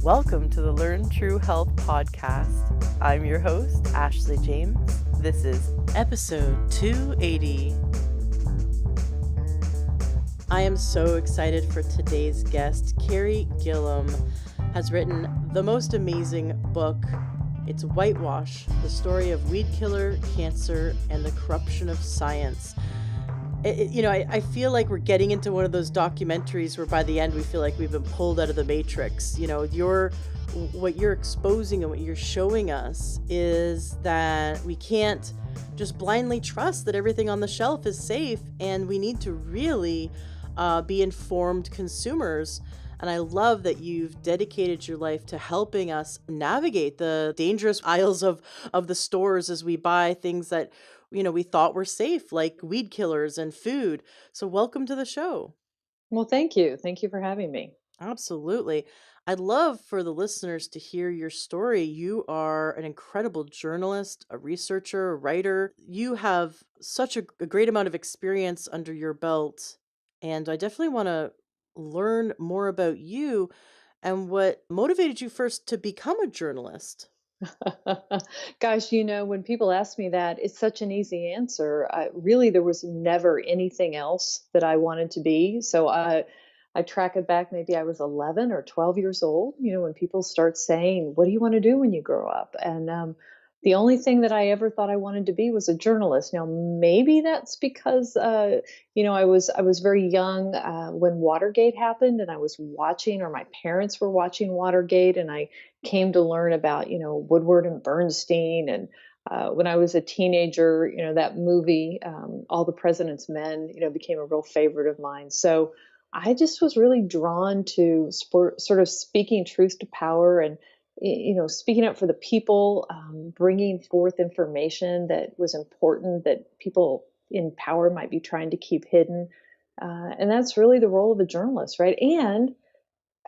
Welcome to the Learn True Health podcast. I'm your host, Ashley James. This is episode 280. I am so excited for today's guest. Carey Gillam has written the most amazing book. It's Whitewash, the story of weed killer, cancer, and the corruption of science. I feel like we're getting into one of those documentaries where by the end we feel like we've been pulled out of the Matrix. What you're exposing and what you're showing us is that we can't just blindly trust that everything on the shelf is safe, and we need to really be informed consumers. And I love that you've dedicated your life to helping us navigate the dangerous aisles of the stores as we buy things that we thought were safe, like weed killers and food. So welcome to the show. Well, thank you. Thank you for having me. Absolutely. I'd love for the listeners to hear your story. You are an incredible journalist, a researcher, a writer. You have such a great amount of experience under your belt. And I definitely want to learn more about you and what motivated you first to become a journalist. Gosh, when people ask me that, it's such an easy answer. Really, there was never anything else that I wanted to be. So I track it back. Maybe I was 11 or 12 years old. When people start saying, "What do you want to do when you grow up?" And the only thing that I ever thought I wanted to be was a journalist. Now, maybe that's because I was very young when Watergate happened, and I was watching, or my parents were watching Watergate, and I came to learn about, Woodward and Bernstein. And when I was a teenager, that movie, All the President's Men, became a real favorite of mine. So I just was really drawn to sort of speaking truth to power and, speaking up for the people, bringing forth information that was important that people in power might be trying to keep hidden. And that's really the role of a journalist, right? And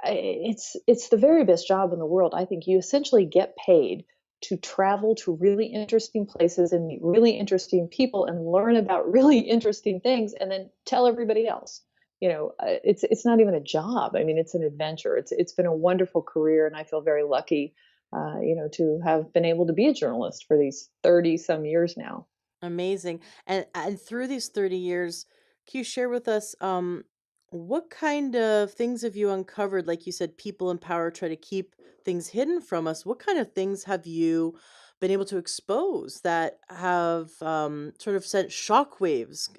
it's the very best job in the world. I think you essentially get paid to travel to really interesting places and meet really interesting people and learn about really interesting things, and then tell everybody else. It's not even a job. I mean, it's an adventure. It's been a wonderful career, and I feel very lucky, to have been able to be a journalist for these 30 some years now. Amazing. And through these 30 years, can you share with us what kind of things have you uncovered? Like you said, people in power try to keep things hidden from us. What kind of things have you been able to expose that have sort of sent shockwaves,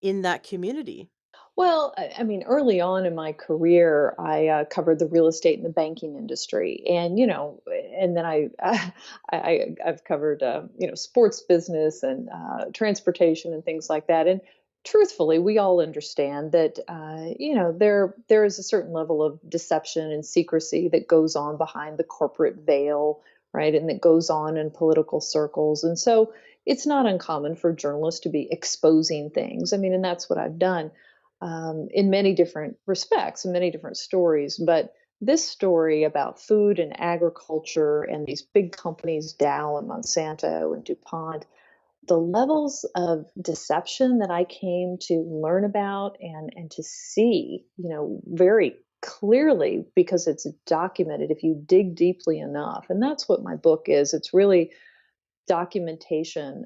in that community? Well, I mean, early on in my career, I covered the real estate and the banking industry, and and then I've covered sports business and transportation and things like that. And truthfully, we all understand that there is a certain level of deception and secrecy that goes on behind the corporate veil, right, and that goes on in political circles. And so it's not uncommon for journalists to be exposing things. I mean, and that's what I've done in many different respects and many different stories. But this story about food and agriculture and these big companies, Dow and Monsanto and DuPont, the levels of deception that I came to learn about and to see, very clearly, because it's documented if you dig deeply enough. And that's what my book is. It's really documentation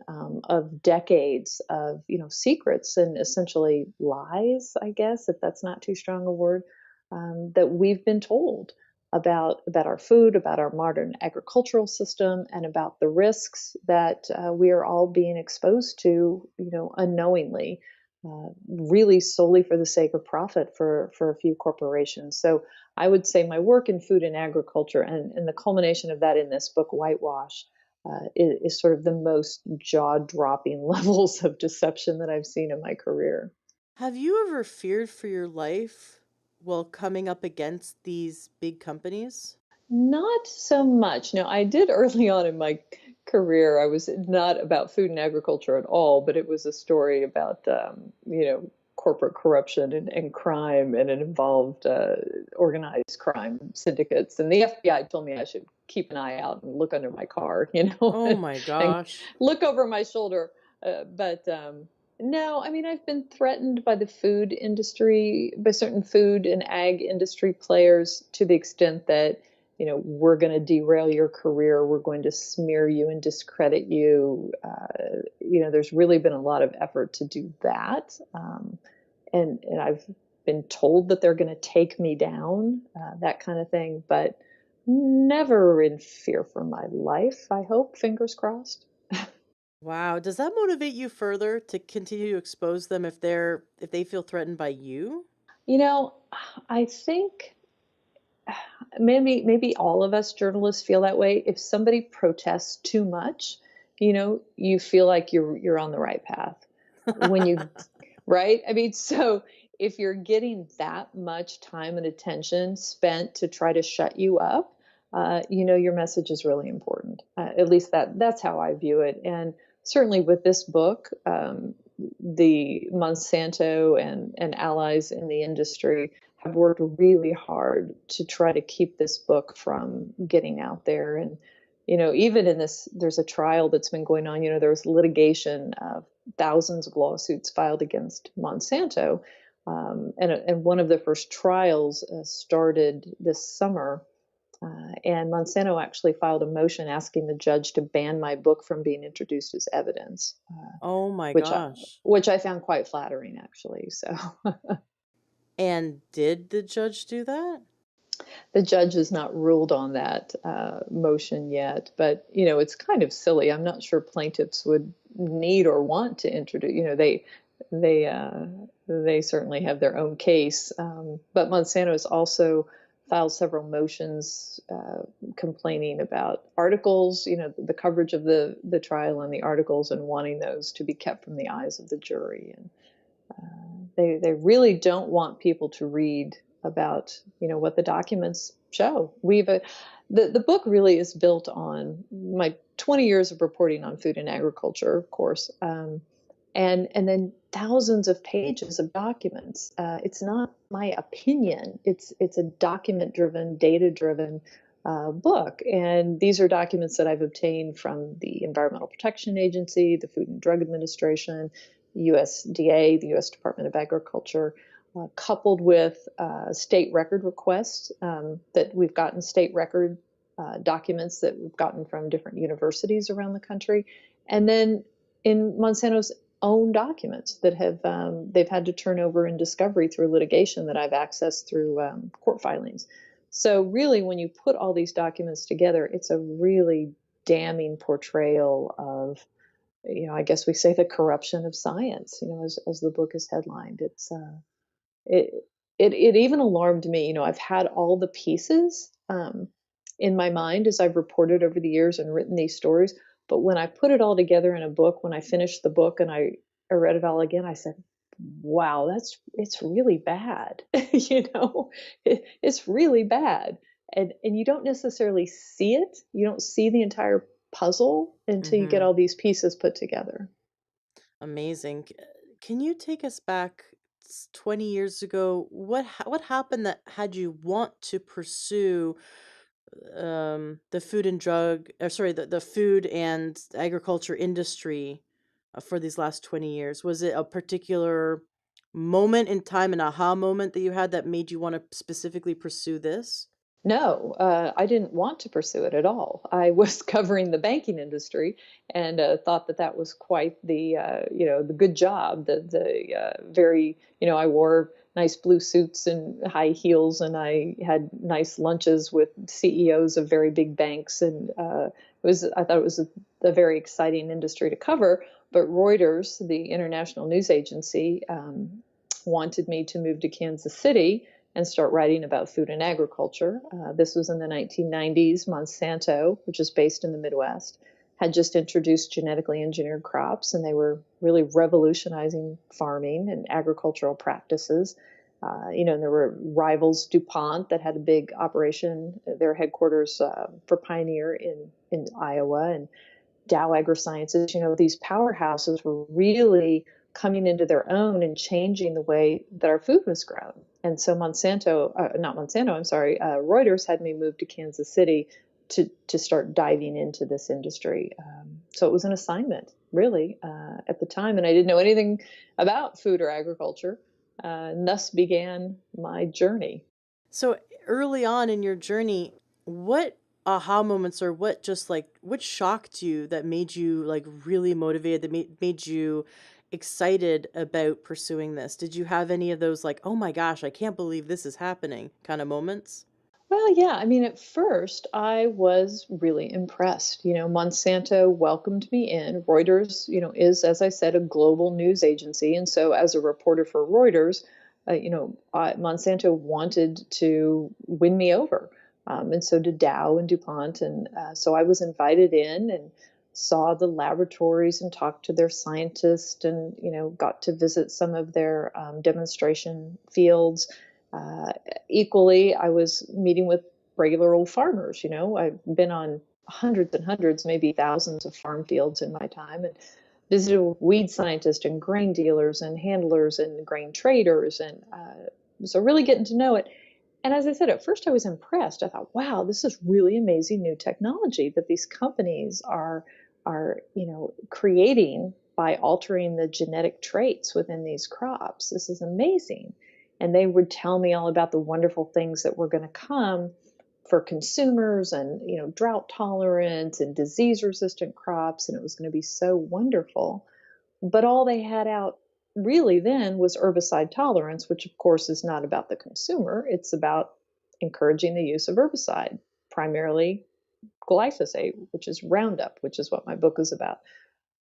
of decades of secrets and essentially lies, I guess, if that's not too strong a word, that we've been told about our food, about our modern agricultural system, and about the risks that we are all being exposed to, unknowingly, really solely for the sake of profit for a few corporations. So I would say my work in food and agriculture, and the culmination of that in this book, Whitewash, is sort of the most jaw-dropping levels of deception that I've seen in my career. Have you ever feared for your life while coming up against these big companies? Not so much. No, I did early on in my career. I was not about food and agriculture at all, but it was a story about, corporate corruption and crime, and it involved organized crime syndicates. And the FBI told me I should keep an eye out and look under my car, Oh my and gosh. look over my shoulder. But No, I mean, I've been threatened by the food industry, by certain food and ag industry players to the extent that, we're going to derail your career, we're going to smear you and discredit you. There's really been a lot of effort to do that. And I've been told that they're going to take me down, that kind of thing, but never in fear for my life, I hope, fingers crossed. Wow. Does that motivate you further to continue to expose them if they feel threatened by you? You know, I think maybe all of us journalists feel that way. If somebody protests too much, you feel like you're on the right path. When you right? I mean, so if you're getting that much time and attention spent to try to shut you up, your message is really important. At least that's how I view it. And certainly with this book, the Monsanto and allies in the industry have worked really hard to try to keep this book from getting out there. And even in this, there's a trial that's been going on. There's litigation of thousands of lawsuits filed against Monsanto. And one of the first trials started this summer. And Monsanto actually filed a motion asking the judge to ban my book from being introduced as evidence, Oh my which I, gosh. which I found quite flattering, actually. So And did the judge do that? the judge has not ruled on that motion yet, but it's kind of silly. I'm not sure plaintiffs would need or want to introduce. They they certainly have their own case, but Monsanto has also filed several motions complaining about articles. The coverage of the trial and the articles, and wanting those to be kept from the eyes of the jury. And they really don't want people to read about what the documents show. The book really is built on my 20 years of reporting on food and agriculture, of course, and then thousands of pages of documents. It's not my opinion. It's a document driven, data driven book, and these are documents that I've obtained from the Environmental Protection Agency, the Food and Drug Administration, USDA, the U.S. Department of Agriculture, coupled with state record requests that we've gotten, state record documents that we've gotten from different universities around the country, and then in Monsanto's own documents that have they've had to turn over in discovery through litigation that I've accessed through court filings. So really, when you put all these documents together, it's a really damning portrayal of, I guess we say, the corruption of science. As the book is headlined, it it even alarmed me. I've had all the pieces in my mind as I've reported over the years and written these stories, but when I put it all together in a book, when I finished the book and I read it all again, I said, wow, it's really bad. It's really bad. And you don't necessarily see it. You don't see the entire puzzle until you get Mm-hmm. all these pieces put together. Amazing. Can you take us back 20 years ago? What happened that had you want to pursue the food and drug, or sorry, the food and agriculture industry for these last 20 years? Was it a particular moment in time, an aha moment that you had that made you want to specifically pursue this? No, I didn't want to pursue it at all. I was covering the banking industry and thought that was quite the good job. The very, I wore nice blue suits and high heels, and I had nice lunches with CEOs of very big banks, and I thought it was a very exciting industry to cover. But Reuters, the international news agency, wanted me to move to Kansas City and start writing about food and agriculture. This was in the 1990s. Monsanto, which is based in the Midwest, had just introduced genetically engineered crops, and they were really revolutionizing farming and agricultural practices. And there were rivals, DuPont, that had a big operation, their headquarters for Pioneer in Iowa, and Dow AgroSciences. These powerhouses were really coming into their own and changing the way that our food was grown. And so not Monsanto, I'm sorry, Reuters had me move to Kansas City to start diving into this industry. So it was an assignment, really, at the time, and I didn't know anything about food or agriculture. And thus began my journey. So early on in your journey, what aha moments or what just like what shocked you that made you like really motivated, that made you excited about pursuing this? Did you have any of those like, oh my gosh, I can't believe this is happening kind of moments? Well, yeah, I mean, at first I was really impressed. Monsanto welcomed me in. Reuters, is, as I said, a global news agency. And so, as a reporter for Reuters, Monsanto wanted to win me over. And so did Dow and DuPont. And so I was invited in and saw the laboratories and talked to their scientists and, got to visit some of their demonstration fields. Uh, Equally, I was meeting with regular old farmers. I've been on hundreds and hundreds, maybe thousands of farm fields in my time, and visited weed scientists and grain dealers and handlers and grain traders, and so really getting to know it. And as I said, at first I was impressed. I thought, wow, this is really amazing new technology that these companies are creating by altering the genetic traits within these crops. This is amazing. And they would tell me all about the wonderful things that were going to come for consumers, and drought tolerance and disease resistant crops, and it was going to be so wonderful. But all they had out really then was herbicide tolerance, which of course is not about the consumer. It's about encouraging the use of herbicide, primarily glyphosate, which is Roundup, which is what my book is about.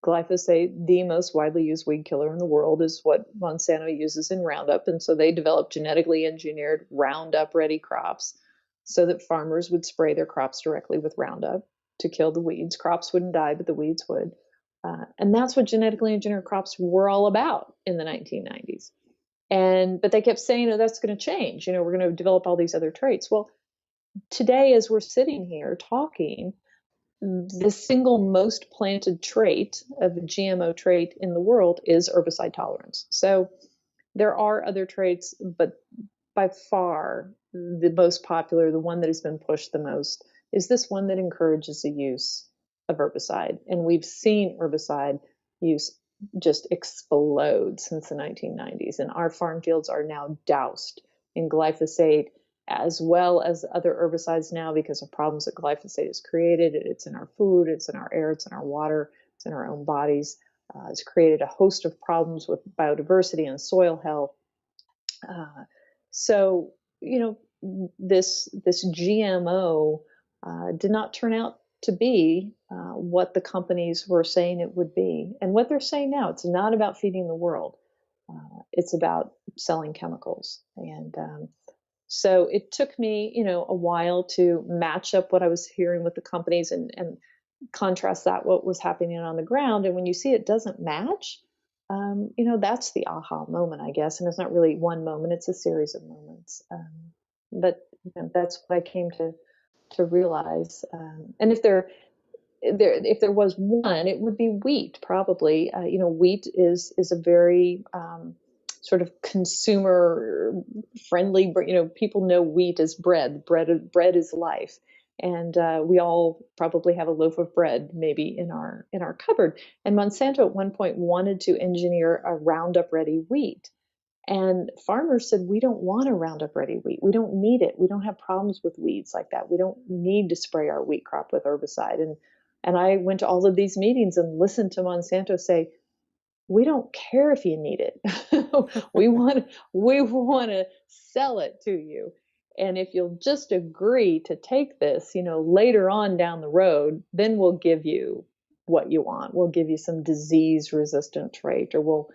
Glyphosate, the most widely used weed killer in the world, is what Monsanto uses in Roundup. And so they developed genetically engineered Roundup ready crops so that farmers would spray their crops directly with Roundup to kill the weeds. Crops wouldn't die, but the weeds would. And that's what genetically engineered crops were all about in the 1990s. But they kept saying, oh, that's going to change. We're going to develop all these other traits. Well, today, as we're sitting here talking, the single most planted trait of a GMO trait in the world is herbicide tolerance. So there are other traits, but by far the most popular, the one that has been pushed the most, is this one that encourages the use of herbicide. And we've seen herbicide use just explode since the 1990s. And our farm fields are now doused in glyphosate as well as other herbicides now because of problems that glyphosate has created. It's in our food, it's in our air, it's in our water, it's in our own bodies. It's created a host of problems with biodiversity and soil health. So, this GMO did not turn out to be what the companies were saying it would be. And what they're saying now, it's not about feeding the world. It's about selling chemicals. And so it took me, a while to match up what I was hearing with the companies and contrast that what was happening on the ground. And when you see it doesn't match, that's the aha moment, I guess. And it's not really one moment; it's a series of moments. But that's what I came to realize. And if there was one, it would be wheat, probably. Wheat is a very sort of consumer friendly. People know wheat as bread. Bread is life, and we all probably have a loaf of bread maybe in our cupboard. And Monsanto at one point wanted to engineer a Roundup ready wheat. And farmers said, we don't want a Roundup ready wheat. We don't need it. We don't have problems with weeds like that. We don't need to spray our wheat crop with herbicide. And I went to all of these meetings and listened to Monsanto say, we don't care if you need it. we want to sell it to you. And if you'll just agree to take this, later on down the road, then we'll give you what you want. We'll give you some disease resistant trait, or we'll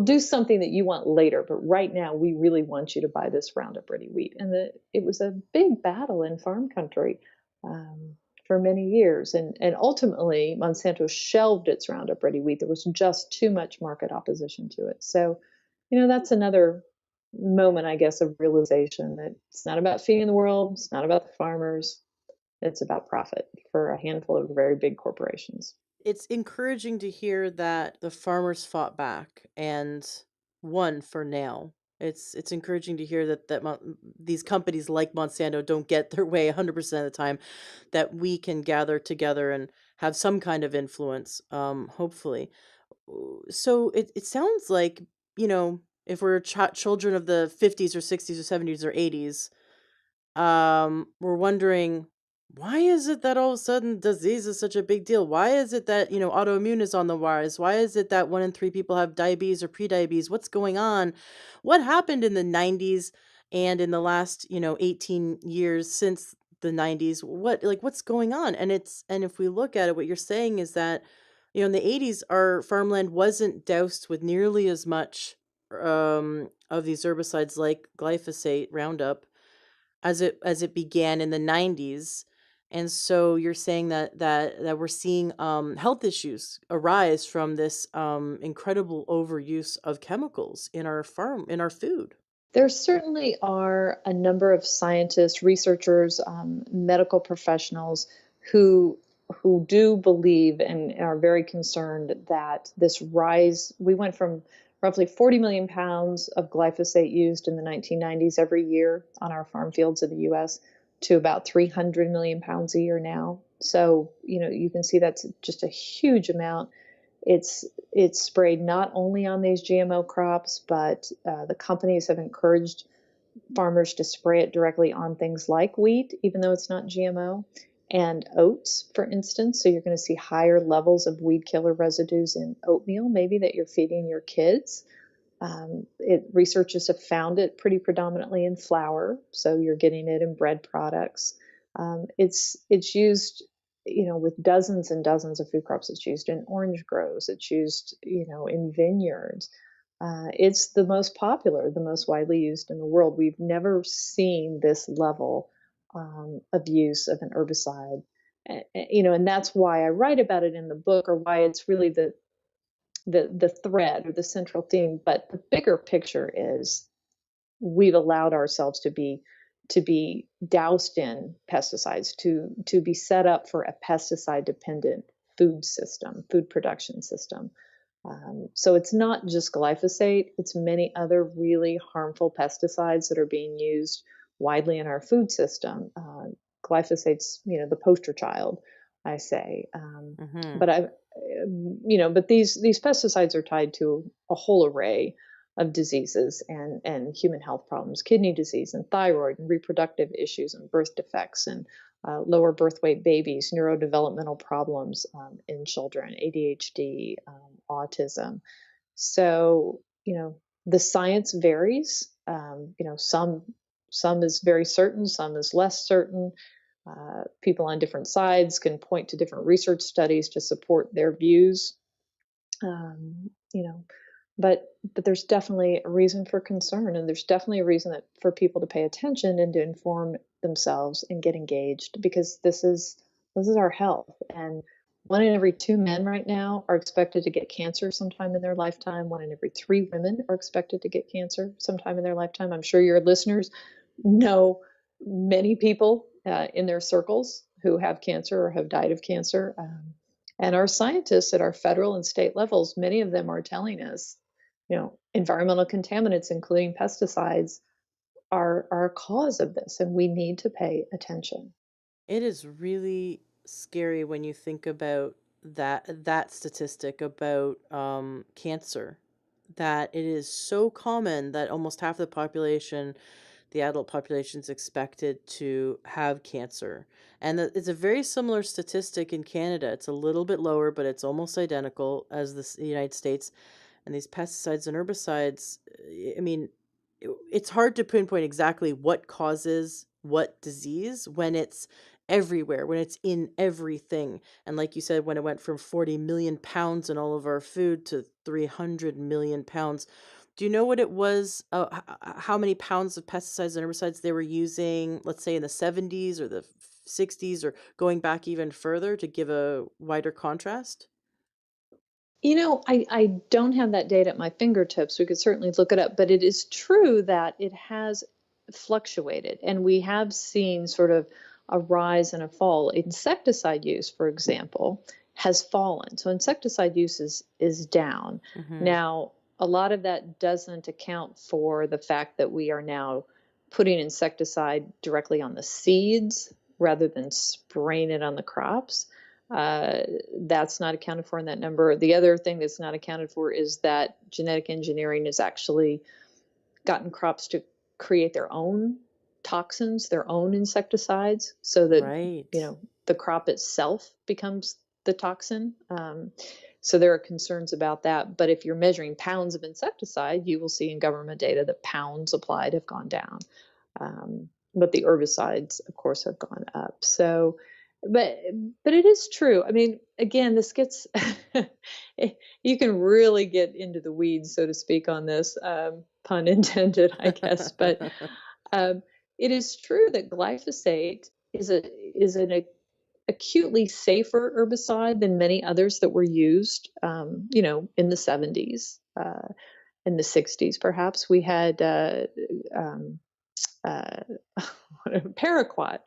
do something that you want later. But right now, we really want you to buy this Roundup Ready wheat. And it was a big battle in farm country for many years. And ultimately, Monsanto shelved its Roundup Ready wheat. There was just too much market opposition to it. So, that's another moment, I guess, of realization that it's not about feeding the world. It's not about the farmers. It's about profit for a handful of very big corporations. It's encouraging to hear that the farmers fought back and won for now. It's encouraging to hear that these companies like Monsanto don't get their way 100% of the time, that we can gather together and have some kind of influence, hopefully. So it sounds like, if we're children of the 50s or 60s or 70s or 80s, we're wondering, why is it that all of a sudden disease is such a big deal? Why is it that, autoimmune is on the rise? Why is it that 1 in 3 people have diabetes or prediabetes? What's going on? What happened in the 90s and in the last, 18 years since the 90s? What's going on? And if we look at it, what you're saying is that, in the 80s, our farmland wasn't doused with nearly as much of these herbicides like glyphosate, Roundup, as it began in the 90s. And so you're saying that we're seeing health issues arise from this incredible overuse of chemicals in our food. There certainly are a number of scientists, researchers, medical professionals who who do believe and are very concerned that this rise, we went from roughly 40 million pounds of glyphosate used in the 1990s every year on our farm fields of the US to about 300 million pounds a year now. So, you can see that's just a huge amount. It's sprayed not only on these GMO crops, but the companies have encouraged farmers to spray it directly on things like wheat, even though it's not GMO, and oats, for instance. So you're going to see higher levels of weed killer residues in oatmeal, maybe that you're feeding your kids. Researchers have found it pretty predominantly in flour, so you're getting it in bread products. It's used, with dozens and dozens of food crops. It's used in orange groves. It's used, in vineyards. It's the most popular, the most widely used in the world. We've never seen this level of use of an herbicide, and that's why I write about it in the book, or why it's really the thread or the central theme. But the bigger picture is we've allowed ourselves to be doused in pesticides, to be set up for a pesticide dependent food production system. So it's not just glyphosate, it's many other really harmful pesticides that are being used widely in our food system. Glyphosate's, the poster child, I say. Hmm. But but these pesticides are tied to a whole array of diseases and human health problems, kidney disease and thyroid and reproductive issues and birth defects and lower birth weight babies, neurodevelopmental problems in children, ADHD, autism. So, the science varies. Some is very certain, some is less certain. People on different sides can point to different research studies to support their views. Um, you know, but there's definitely a reason for concern, and there's definitely a reason for people to pay attention and to inform themselves and get engaged, because this is our health. And 1 in every 2 men right now are expected to get cancer sometime in their lifetime. 1 in every 3 women are expected to get cancer sometime in their lifetime. I'm sure your listeners know many people in their circles who have cancer or have died of cancer. And our scientists at our federal and state levels, many of them are telling us, environmental contaminants, including pesticides, are a cause of this, and we need to pay attention. It is really scary when you think about that statistic about cancer, that it is so common that almost half the population, the adult population, is expected to have cancer. And it's a very similar statistic in Canada. It's a little bit lower, but it's almost identical as the United States. And these pesticides and herbicides, I mean, it's hard to pinpoint exactly what causes what disease when it's everywhere, when it's in everything. And like you said, when it went from 40 million pounds in all of our food to 300 million pounds. Do you know what it was? How many pounds of pesticides and herbicides they were using, let's say in the 70s or the 60s, or going back even further to give a wider contrast? I don't have that data at my fingertips. We could certainly look it up, but it is true that it has fluctuated, and we have seen sort of a rise and a fall. Insecticide use, for example, has fallen. So insecticide use is down. Mm-hmm. Now, a lot of that doesn't account for the fact that we are now putting insecticide directly on the seeds rather than spraying it on the crops. That's not accounted for in that number. The other thing that's not accounted for is that genetic engineering has actually gotten crops to create their own toxins, their own insecticides, so that, Right. the crop itself becomes the toxin. So there are concerns about that. But if you're measuring pounds of insecticide, you will see in government data that pounds applied have gone down. But the herbicides, of course, have gone up. So, but it is true. I mean, again, this gets you can really get into the weeds, so to speak, on this, pun intended, I guess. But um, it is true that glyphosate is an acutely safer herbicide than many others that were used, in the 70s, in the 60s, perhaps. We had um, uh, paraquat,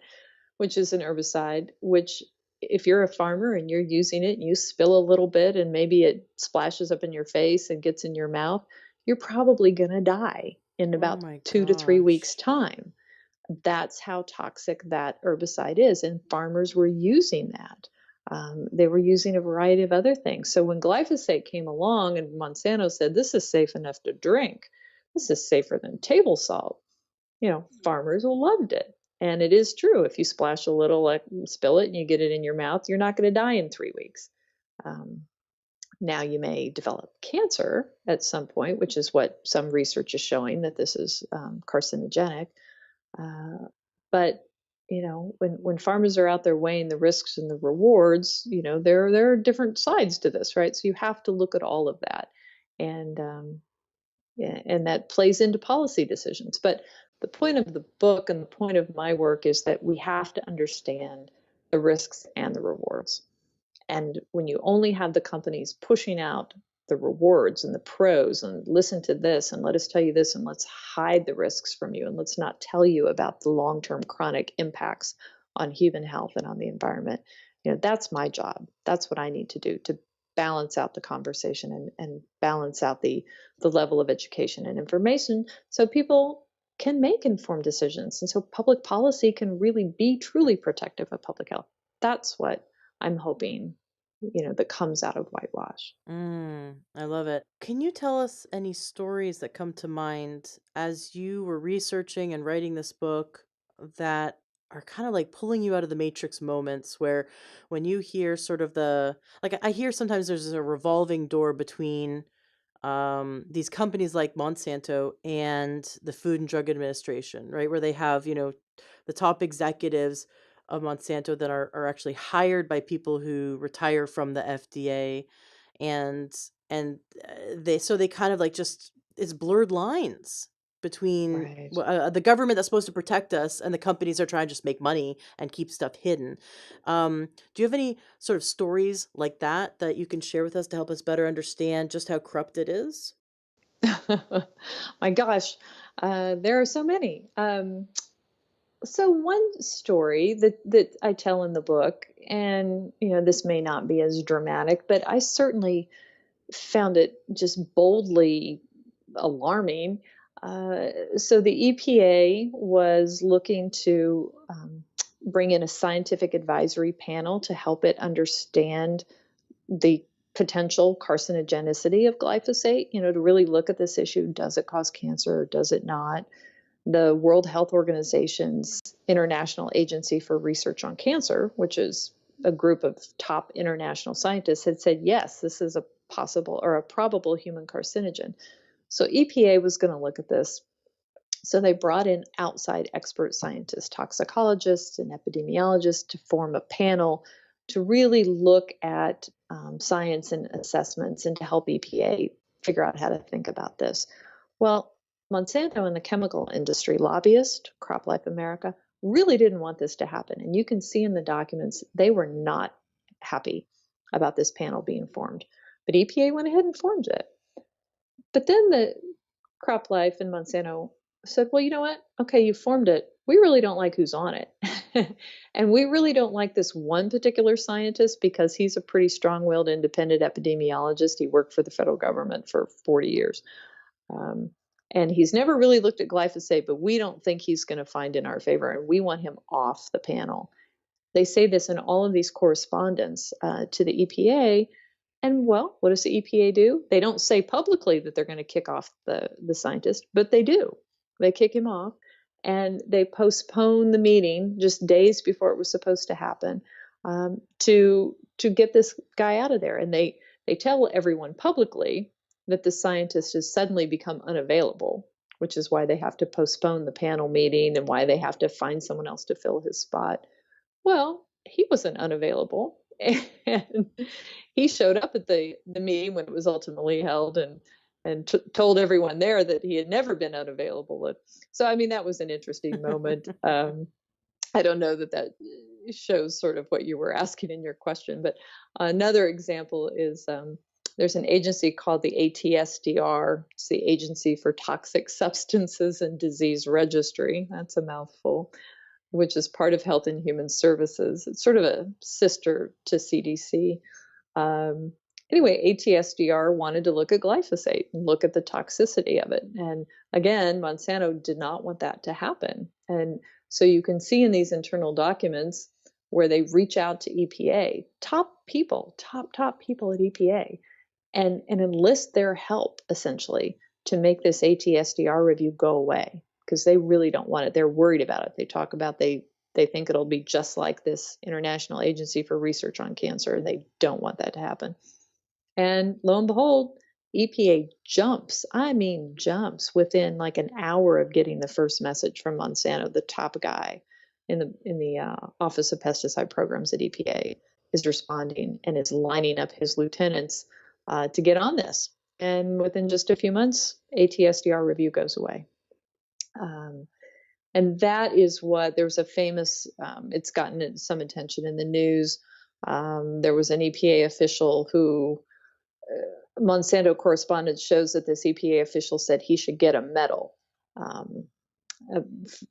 which is an herbicide, which if you're a farmer and you're using it and you spill a little bit and maybe it splashes up in your face and gets in your mouth, you're probably going to die in Oh about my 2 to 3 weeks' gosh. time. That's how toxic that herbicide is. And farmers were using that. They were using a variety of other things. So when glyphosate came along and Monsanto said, this is safe enough to drink, this is safer than table salt, farmers loved it. And it is true. If you splash a little, like spill it and you get it in your mouth, you're not going to die in 3 weeks. Um, Now you may develop cancer at some point, which is what some research is showing, that this is carcinogenic. But when farmers are out there weighing the risks and the rewards, there are different sides to this, right? So you have to look at all of that, and yeah, and that plays into policy decisions. But the point of the book and the point of my work is that we have to understand the risks and the rewards. And when you only have the companies pushing out the rewards and the pros and listen to this and let us tell you this and let's hide the risks from you and let's not tell you about the long-term chronic impacts on human health and on the environment, that's my job. That's what I need to do to balance out the conversation and balance out the level of education and information so people can make informed decisions and so public policy can really be truly protective of public health. That's what I'm hoping, that comes out of Whitewash. I love it. Can you tell us any stories that come to mind as you were researching and writing this book that are kind of like pulling you out of the matrix moments where when you hear sort of like I hear sometimes there's a revolving door between these companies like Monsanto and the Food and Drug Administration, right? Where they have, the top executives of Monsanto that are actually hired by people who retire from the FDA, and they kind of like just it's blurred lines between Right. the government that's supposed to protect us and the companies that are trying to just make money and keep stuff hidden. Do you have any sort of stories like that you can share with us to help us better understand just how corrupt it is? My gosh, there are so many. So one story that I tell in the book, and this may not be as dramatic, but I certainly found it just boldly alarming. So the EPA was looking to bring in a scientific advisory panel to help it understand the potential carcinogenicity of glyphosate, to really look at this issue. Does it cause cancer or does it not? The World Health Organization's International Agency for Research on Cancer, which is a group of top international scientists, had said, yes, this is a possible or a probable human carcinogen. So EPA was going to look at this. So they brought in outside expert scientists, toxicologists, and epidemiologists to form a panel to really look at science and assessments and to help EPA figure out how to think about this. Well, Monsanto and the chemical industry lobbyist, CropLife America, really didn't want this to happen. And you can see in the documents, they were not happy about this panel being formed. But EPA went ahead and formed it. But then the CropLife and Monsanto said, well, you know what? Okay, you formed it. We really don't like who's on it. And we really don't like this one particular scientist because he's a pretty strong-willed independent epidemiologist. He worked for the federal government for 40 years. Um, and he's never really looked at glyphosate, but we don't think he's going to find in our favor, and we want him off the panel. They say this in all of these correspondence to the EPA. And well, what does the EPA do? They don't say publicly that they're going to kick off the scientist, but they do. They kick him off, and they postpone the meeting just days before it was supposed to happen, to get this guy out of there. And they tell everyone publicly that the scientist has suddenly become unavailable, which is why they have to postpone the panel meeting and why they have to find someone else to fill his spot. Well, he wasn't unavailable, and he showed up at the meeting when it was ultimately held, and told everyone there that he had never been unavailable. So, I mean, that was an interesting moment. I don't know that shows sort of what you were asking in your question, but another example is there's an agency called the ATSDR. It's the Agency for Toxic Substances and Disease Registry. That's a mouthful, which is part of Health and Human Services. It's sort of a sister to CDC. Anyway, ATSDR wanted to look at glyphosate and look at the toxicity of it. And again, Monsanto did not want that to happen. And so you can see in these internal documents where they reach out to EPA, top people at EPA, and enlist their help, essentially, to make this ATSDR review go away, because they really don't want it. They're worried about it. They talk about they think it'll be just like this International Agency for Research on Cancer, and they don't want that to happen. And lo and behold, EPA jumps within like an hour of getting the first message from Monsanto. The top guy in the Office of Pesticide Programs at EPA is responding and is lining up his lieutenants to get on this. And within just a few months, ATSDR review goes away. And that is what, there was a famous, it's gotten some attention in the news. There was an EPA official who, Monsanto correspondence shows that this EPA official said he should get a medal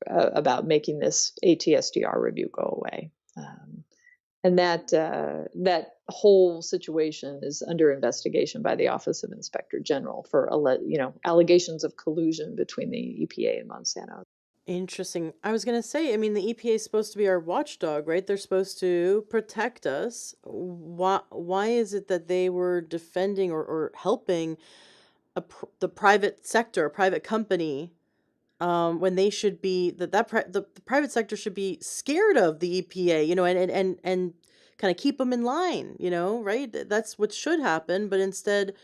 about making this ATSDR review go away. And that whole situation is under investigation by the Office of Inspector General for allegations of collusion between the EPA and Monsanto. Interesting. I was going to say, I mean, the EPA is supposed to be our watchdog, right? They're supposed to protect us. Why is it that they were defending or helping the private sector, a private company, when they should be, the private sector should be scared of the EPA, and kind of keep them in line, right? That's what should happen, but instead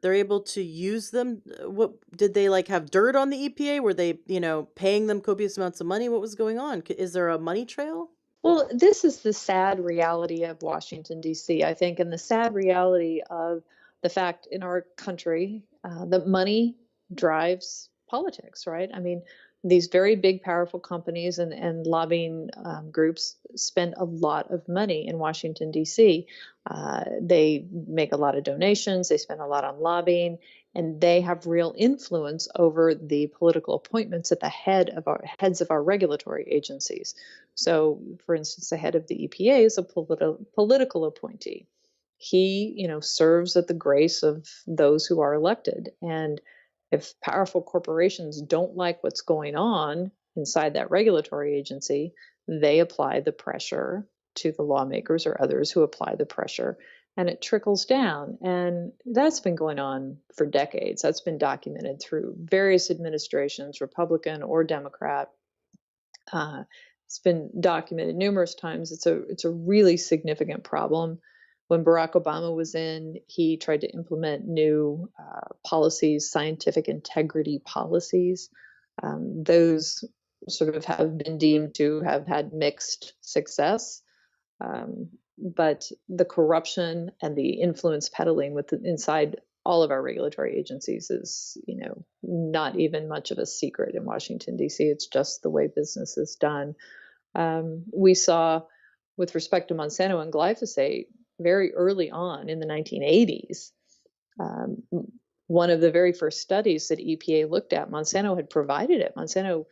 they're able to use them. What did they have dirt on the EPA? Were they, paying them copious amounts of money? What was going on? Is there a money trail? Well, this is the sad reality of Washington, D.C., I think, and the sad reality of the fact in our country that money drives politics, right? I mean, these very big, powerful companies and lobbying groups spend a lot of money in Washington, D.C. They make a lot of donations, they spend a lot on lobbying, and they have real influence over the political appointments at the heads of our regulatory agencies. So, for instance, the head of the EPA is a political appointee. He, serves at the grace of those who are elected. And if powerful corporations don't like what's going on inside that regulatory agency, they apply the pressure to the lawmakers or others who apply the pressure, and it trickles down. And that's been going on for decades. That's been documented through various administrations, Republican or Democrat. It's been documented numerous times. It's a really significant problem. When Barack Obama was in, he tried to implement new policies, scientific integrity policies. Those sort of have been deemed to have had mixed success. But the corruption and the influence peddling inside all of our regulatory agencies is, not even much of a secret in Washington, D.C. It's just the way business is done. We saw, with respect to Monsanto and glyphosate, very early on in the 1980s, one of the very first studies that EPA looked at, Monsanto had provided it. Monsanto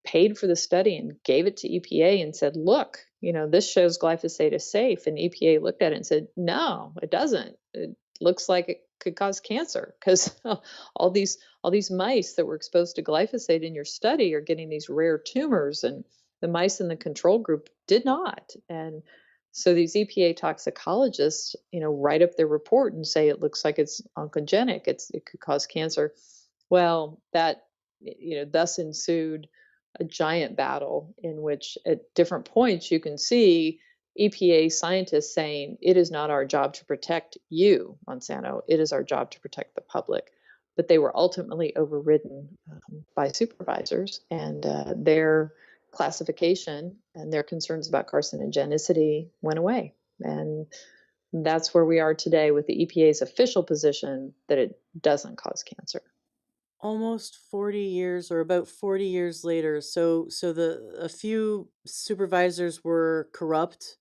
paid for the study and gave it to EPA and said, look, this shows glyphosate is safe. And EPA looked at it and said, no, it doesn't. It looks like it could cause cancer because all these mice that were exposed to glyphosate in your study are getting these rare tumors, and the mice in the control group did not. And so these EPA toxicologists, write up their report and say it looks like it's oncogenic. It could cause cancer. Well, that thus ensued a giant battle in which at different points you can see EPA scientists saying it is not our job to protect you, Monsanto. It is our job to protect the public. But they were ultimately overridden by supervisors, and their classification and their concerns about carcinogenicity went away. And that's where we are today with the EPA's official position that it doesn't cause cancer. Almost 40 years, or about 40 years later. So a few supervisors were corrupt,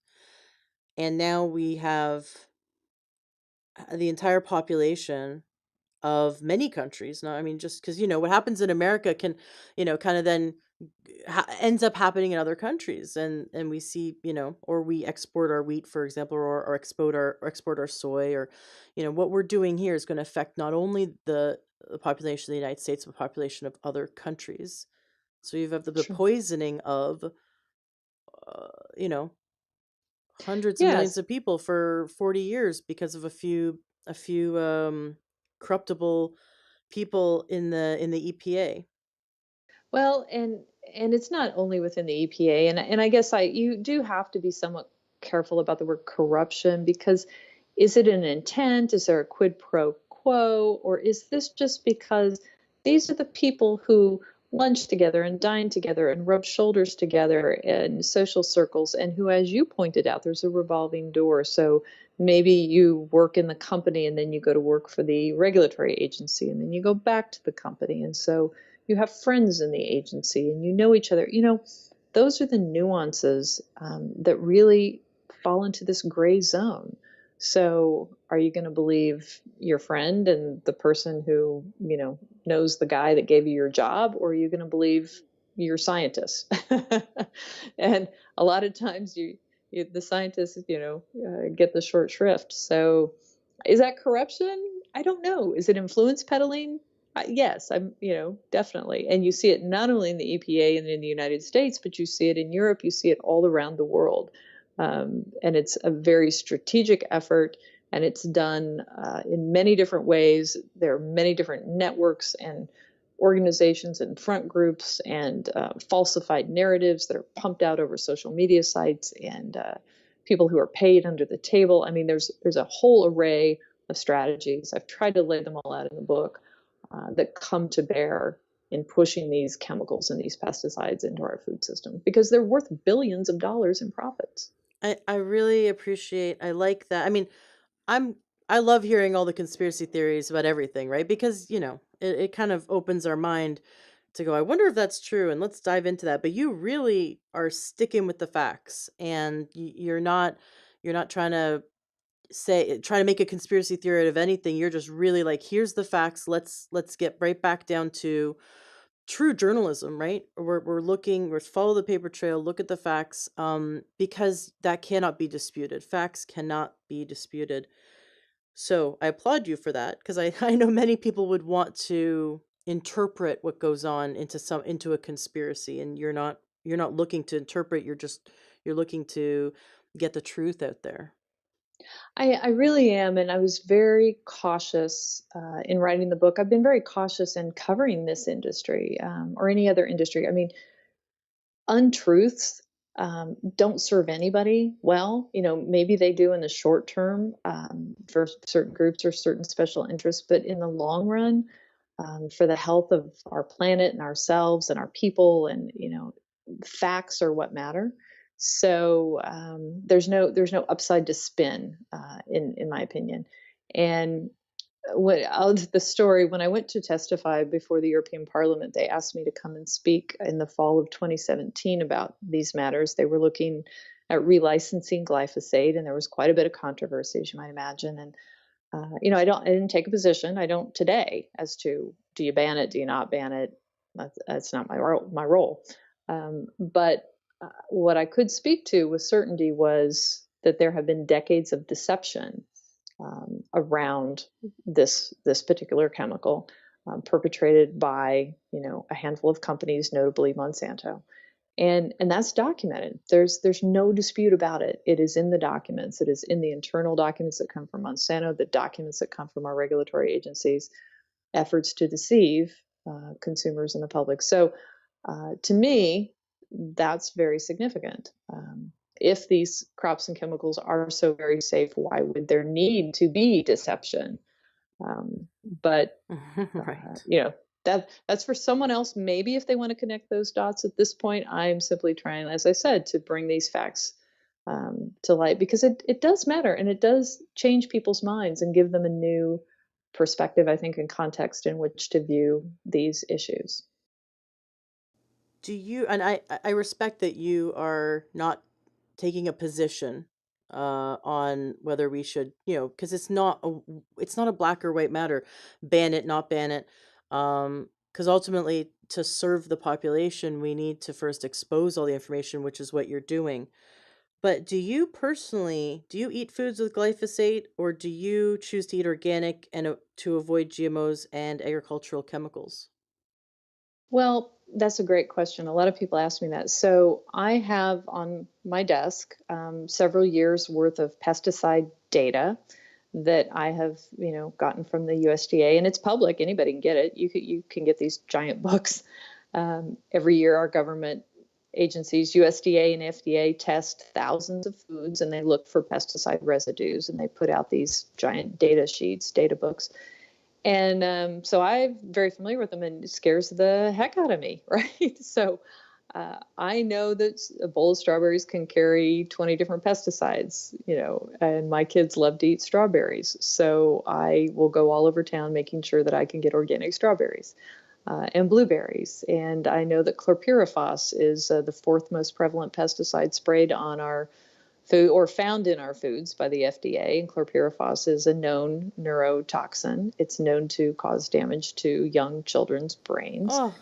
and now we have the entire population of many countries. No, I mean, just because, what happens in America can, kind of then ends up happening in other countries. And we see, or we export our wheat, for example, or export our soy, or, what we're doing here is going to affect not only the population of the United States, but the population of other countries. So you have the Sure. poisoning of, you know, hundreds of millions Yes. of people for 40 years because of a few corruptible people in the EPA. Well, and it's not only within the EPA, and I guess you do have to be somewhat careful about the word corruption, because is it an intent? Is there a quid pro quo? Or is this just because these are the people who lunch together and dine together and rub shoulders together in social circles, and who, as you pointed out, there's a revolving door. So maybe you work in the company and then you go to work for the regulatory agency and then you go back to the company. And so you have friends in the agency and you know each other. Those are the nuances that really fall into this gray zone. So are you going to believe your friend and the person who, knows the guy that gave you your job, or are you going to believe your scientist? And a lot of times the scientists, get the short shrift. So is that corruption? I don't know. Is it influence peddling? Yes, definitely. And you see it not only in the EPA and in the United States, but you see it in Europe, you see it all around the world. And it's a very strategic effort, and it's done in many different ways. There are many different networks and organizations and front groups and falsified narratives that are pumped out over social media sites, and people who are paid under the table. I mean, there's a whole array of strategies. I've tried to lay them all out in the book that come to bear in pushing these chemicals and these pesticides into our food system, because they're worth billions of dollars in profits. I really appreciate. I like that. I mean, I'm I love hearing all the conspiracy theories about everything, right? Because, it kind of opens our mind to go, I wonder if that's true, and let's dive into that. But you really are sticking with the facts, and you're not trying to make a conspiracy theory out of anything. You're just really like, here's the facts. Let's get right back down to true journalism, right? We're follow the paper trail, look at the facts, because that cannot be disputed. Facts cannot be disputed. So I applaud you for that, because I know many people would want to interpret what goes on into a conspiracy, and you're not looking to interpret, you're looking to get the truth out there. I really am, and I was very cautious in writing the book. I've been very cautious in covering this industry or any other industry. I mean, untruths don't serve anybody well. Maybe they do in the short term for certain groups or certain special interests, but in the long run, for the health of our planet and ourselves and our people, and facts are what matter. So there's no upside to spin, in my opinion. And the story, when I went to testify before the European Parliament, they asked me to come and speak in the fall of 2017 about these matters. They were looking at relicensing glyphosate, and there was quite a bit of controversy, as you might imagine. And I didn't take a position. I don't today as to, do you ban it, do you not ban it. That's not my role. But what I could speak to with certainty was that there have been decades of deception around this particular chemical, perpetrated by a handful of companies, notably Monsanto, and that's documented. There's no dispute about it. It is in the documents. It is in the internal documents that come from Monsanto, the documents that come from our regulatory agencies, efforts to deceive consumers and the public. So, to me, that's very significant. If these crops and chemicals are so very safe, why would there need to be deception? But Right. that's for someone else. Maybe if they want to connect those dots. At this point, I'm simply trying, as I said, to bring these facts to light, because it does matter, and it does change people's minds and give them a new perspective, I think, and context in which to view these issues. Do you, and I respect that you are not taking a position on whether we should, because it's not a black or white matter, ban it, not ban it. Because ultimately, to serve the population, we need to first expose all the information, which is what you're doing. But do you personally, do you eat foods with glyphosate, or do you choose to eat organic and to avoid GMOs and agricultural chemicals? Well, that's a great question. A lot of people ask me that. So I have on my desk several years worth of pesticide data that I have, gotten from the USDA, and it's public. Anybody can get it. You can get these giant books. Every year, our government agencies, USDA and FDA, test thousands of foods, and they look for pesticide residues, and they put out these giant data sheets, data books. And so I'm very familiar with them, and it scares the heck out of me, right? So I know that a bowl of strawberries can carry 20 different pesticides, and my kids love to eat strawberries. So I will go all over town making sure that I can get organic strawberries and blueberries. And I know that chlorpyrifos is the fourth most prevalent pesticide sprayed on our food or found in our foods by the FDA. And chlorpyrifos is a known neurotoxin. It's known to cause damage to young children's brains. Oh,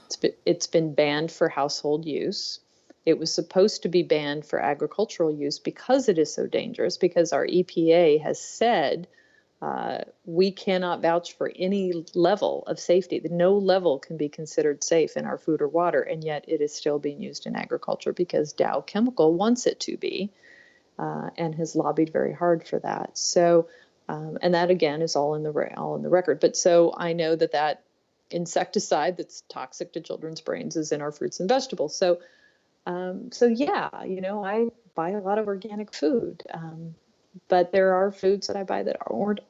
It's been banned for household use. It was supposed to be banned for agricultural use because it is so dangerous, because our EPA has said we cannot vouch for any level of safety. No level can be considered safe in our food or water, and yet it is still being used in agriculture because Dow Chemical wants it to be, and has lobbied very hard for that. So, and that again is all in the record. But so I know that insecticide that's toxic to children's brains is in our fruits and vegetables. So yeah, I buy a lot of organic food, but there are foods that I buy that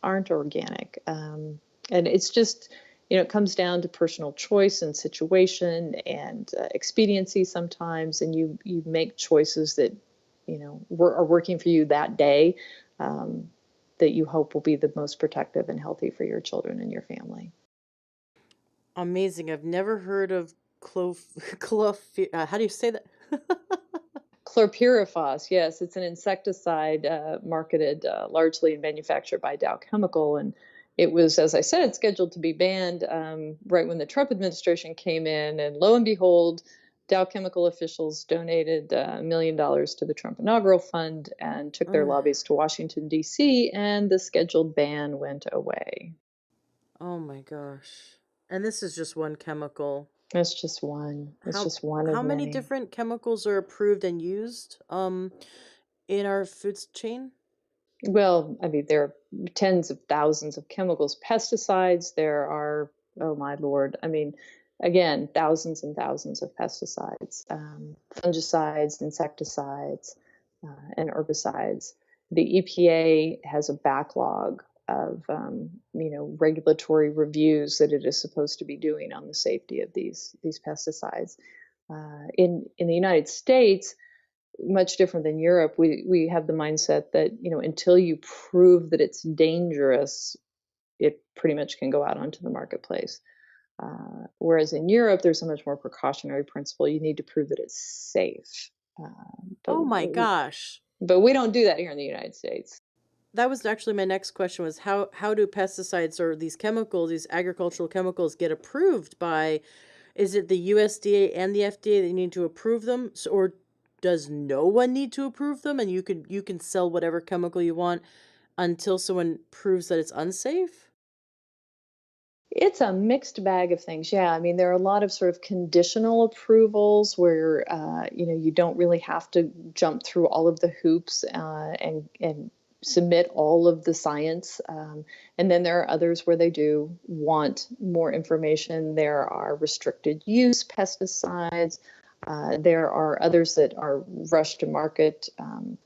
aren't organic, and it's just. It comes down to personal choice and situation and expediency sometimes, and you make choices that are working for you that day, that you hope will be the most protective and healthy for your children and your family. amazing. I've never heard of how do you say that? Chlorpyrifos, yes, it's an insecticide marketed largely and manufactured by Dow Chemical, and it was, as I said, scheduled to be banned right when the Trump administration came in, and lo and behold, Dow Chemical officials donated $1 million to the Trump inaugural fund and took their lobbies to Washington, D.C., and the scheduled ban went away. Oh my gosh. And this is just one chemical. That's just one. It's How just one of how many many. different chemicals are approved and used in our foods chain? Well, I mean, there are tens of thousands of chemicals, pesticides. There are, oh my Lord, I mean, again, thousands and thousands of pesticides, fungicides, insecticides, and herbicides. The EPA has a backlog of, regulatory reviews that it is supposed to be doing on the safety of these pesticides. In the United States, much different than Europe, we have the mindset that until you prove that it's dangerous, it pretty much can go out onto the marketplace. Whereas in Europe, there's a much more precautionary principle. You need to prove that it's safe. But Oh my gosh. but we don't do that here in the United States. That was actually my next question, was how do pesticides or these chemicals, these agricultural chemicals, get approved by Is it the USDA and the FDA that need to approve them, or does no one need to approve them, and you can sell whatever chemical you want until someone proves that it's unsafe? It's a mixed bag of things. Yeah, I mean, there are a lot of sort of conditional approvals where you don't really have to jump through all of the hoops and submit all of the science. And then there are others where they do want more information. There are restricted use pesticides. There are others that are rushed to market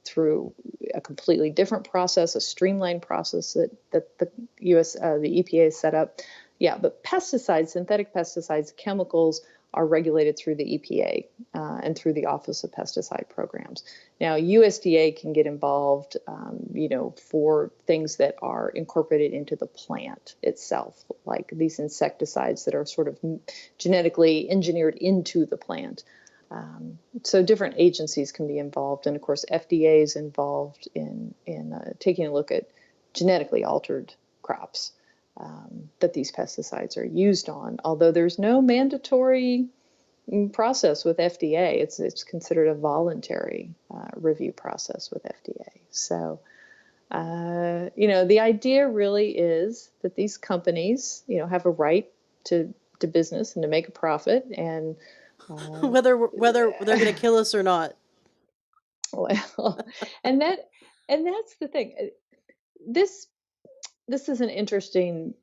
through a completely different process, a streamlined process that the EPA set up. Yeah, but pesticides, synthetic pesticides, chemicals are regulated through the EPA and through the Office of Pesticide Programs. Now, USDA can get involved, for things that are incorporated into the plant itself, like these insecticides that are sort of genetically engineered into the plant. So different agencies can be involved, and of course, FDA is involved in taking a look at genetically altered crops that these pesticides are used on. Although there's no mandatory process with FDA, it's considered a voluntary review process with FDA. So, the idea really is that these companies, have a right to business and to make a profit, and Whether they're going to kill us or not. well, and that's the thing. This this is an interesting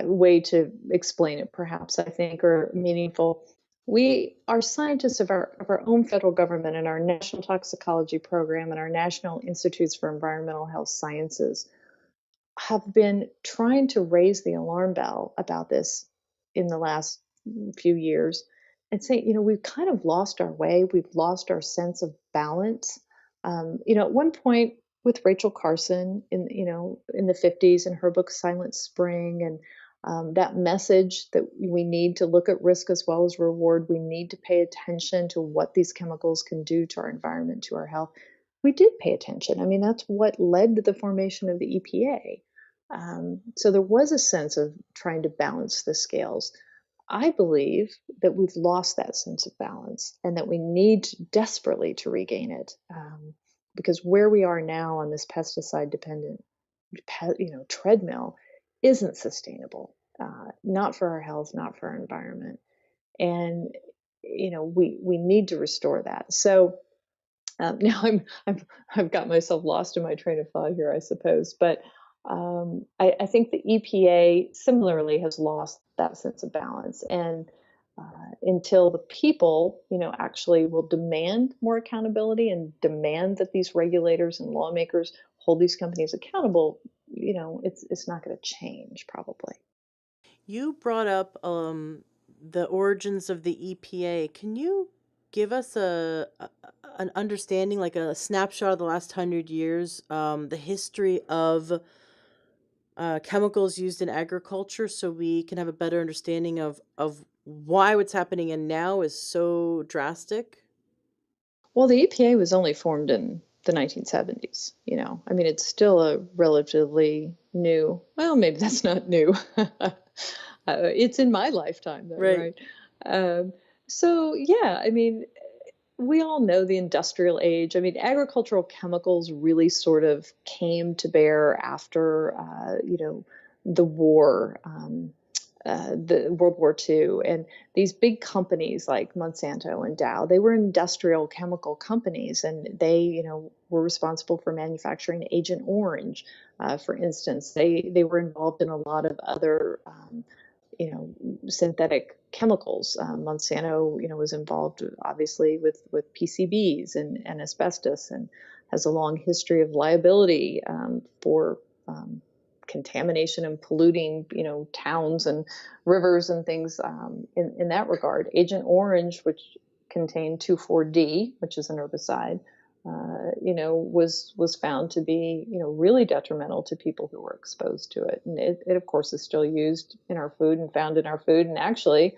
way to explain it, perhaps, I think, or meaningful. We are scientists of our own federal government and our National Toxicology Program and our National Institutes for Environmental Health Sciences have been trying to raise the alarm bell about this in the last few years and say, we've kind of lost our way. We've lost our sense of balance. At one point with Rachel Carson in the 50s in her book Silent Spring, and that message that we need to look at risk as well as reward. We need to pay attention to what these chemicals can do to our environment, to our health. We did pay attention. I mean, that's what led to the formation of the EPA. So there was a sense of trying to balance the scales. I believe that we've lost that sense of balance and that we need desperately to regain it, because where we are now on this pesticide dependent treadmill isn't sustainable, not for our health, not for our environment. And we need to restore that. So now I've got myself lost in my train of thought here, I suppose. But I think the EPA similarly has lost that sense of balance, and until the people, actually will demand more accountability and demand that these regulators and lawmakers hold these companies accountable, it's not going to change probably. You brought up the origins of the EPA. Can you give us an understanding, like a snapshot of the last 100 years, the history of chemicals used in agriculture, so we can have a better understanding of why what's happening in now is so drastic? Well, the EPA was only formed in the 1970s. I mean, it's still a relatively new, well, maybe that's not new. It's in my lifetime, though, Right. right? Um, so, yeah, I mean, we all know the industrial age. I mean, agricultural chemicals really sort of came to bear after, the war. The World War II, and these big companies like Monsanto and Dow, they were industrial chemical companies, and they, were responsible for manufacturing Agent Orange, for instance. They were involved in a lot of other, synthetic chemicals. Monsanto, was involved obviously with PCBs and asbestos, and has a long history of liability for contamination and polluting, towns and rivers and things in that regard. Agent Orange, which contained 2,4-D, which is an herbicide, was found to be, really detrimental to people who were exposed to it. And it of course, is still used in our food and found in our food. And actually,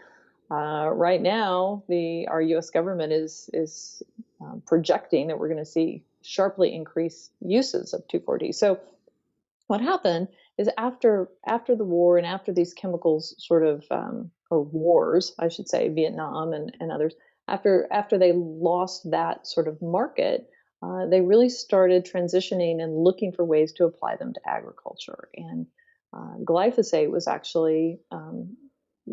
right now, our U.S. government is projecting that we're going to see sharply increased uses of 2,4-D. So what happened is after the war and after these chemicals sort of or wars, I should say, Vietnam and others, after they lost that sort of market, they really started transitioning and looking for ways to apply them to agriculture. And glyphosate was actually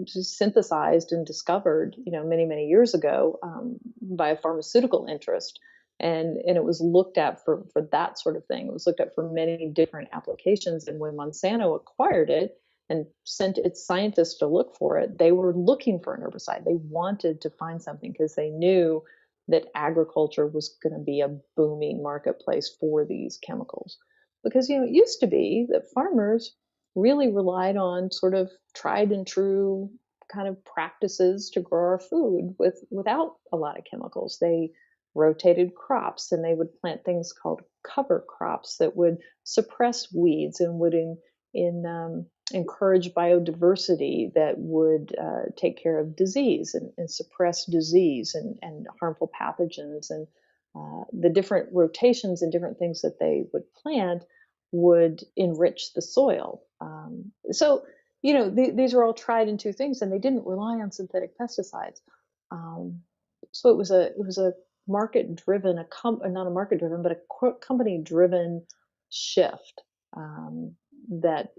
synthesized and discovered, many years ago by a pharmaceutical interest, and it was looked at for that sort of thing. It was looked at for many different applications. And when Monsanto acquired it and sent its scientists to look for it, they were looking for an herbicide. They wanted to find something because they knew that agriculture was going to be a booming marketplace for these chemicals. Because it used to be that farmers really relied on sort of tried and true kind of practices to grow our food without a lot of chemicals. They rotated crops, and they would plant things called cover crops that would suppress weeds and would encourage biodiversity, that would take care of disease and suppress disease and harmful pathogens. And the different rotations and different things that they would plant would enrich the soil. These are all tried and true things, and they didn't rely on synthetic pesticides. Um, so it was a market driven, not a market driven, but a company driven shift. That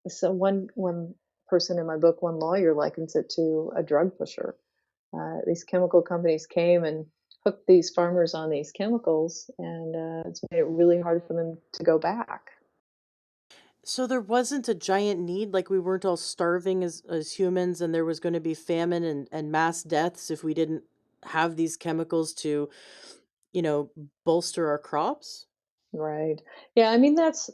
so one person in my book, one lawyer, likens it to a drug pusher. These chemical companies came and hooked these farmers on these chemicals, and it's made it really hard for them to go back. So there wasn't a giant need, like we weren't all starving as humans, and there was going to be famine and mass deaths if we didn't have these chemicals to, you know, bolster our crops. Right. Yeah, I mean that's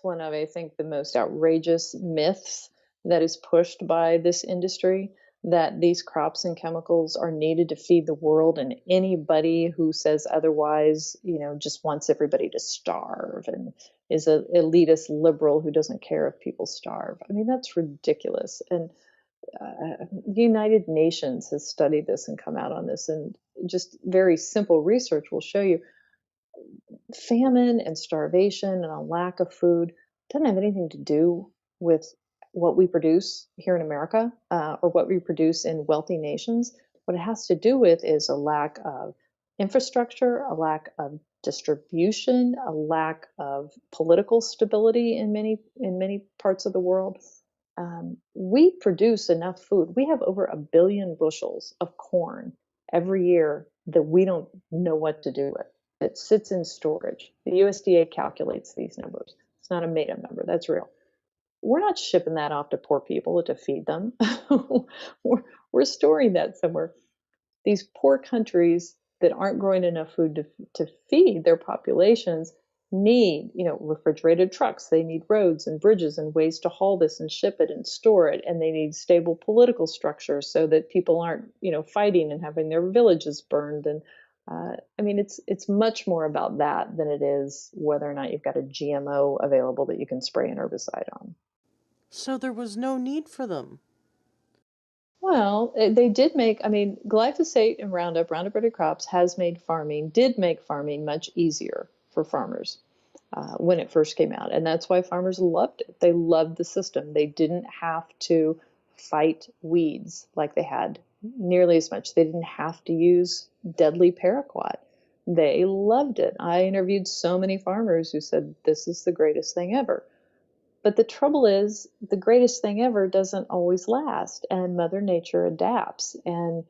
one of, I think, the most outrageous myths that is pushed by this industry, that these crops and chemicals are needed to feed the world, and anybody who says otherwise, just wants everybody to starve and is a elitist liberal who doesn't care if people starve. I mean, that's ridiculous. And the United Nations has studied this and come out on this, and just very simple research will show you famine and starvation and a lack of food doesn't have anything to do with what we produce here in America, or what we produce in wealthy nations. What it has to do with is a lack of infrastructure, a lack of distribution, a lack of political stability in many parts of the world. We produce enough food. We have over 1 billion bushels of corn every year that we don't know what to do with. It sits in storage. The USDA calculates these numbers. It's not a made up number, that's real. We're not shipping that off to poor people to feed them. we're storing that somewhere. These poor countries that aren't growing enough food to feed their populations need, refrigerated trucks. They need roads and bridges and ways to haul this and ship it and store it. And they need stable political structure so that people aren't, fighting and having their villages burned. And I mean, it's much more about that than it is whether or not you've got a GMO available that you can spray an herbicide on. So there was no need for them. Well, they did make, I mean, glyphosate and Roundup Ready crops did make farming much easier for farmers when it first came out. And that's why farmers loved it. They loved the system. They didn't have to fight weeds like they had nearly as much. They didn't have to use deadly paraquat. They loved it. I interviewed so many farmers who said, this is the greatest thing ever. But the trouble is, the greatest thing ever doesn't always last, and Mother Nature adapts. And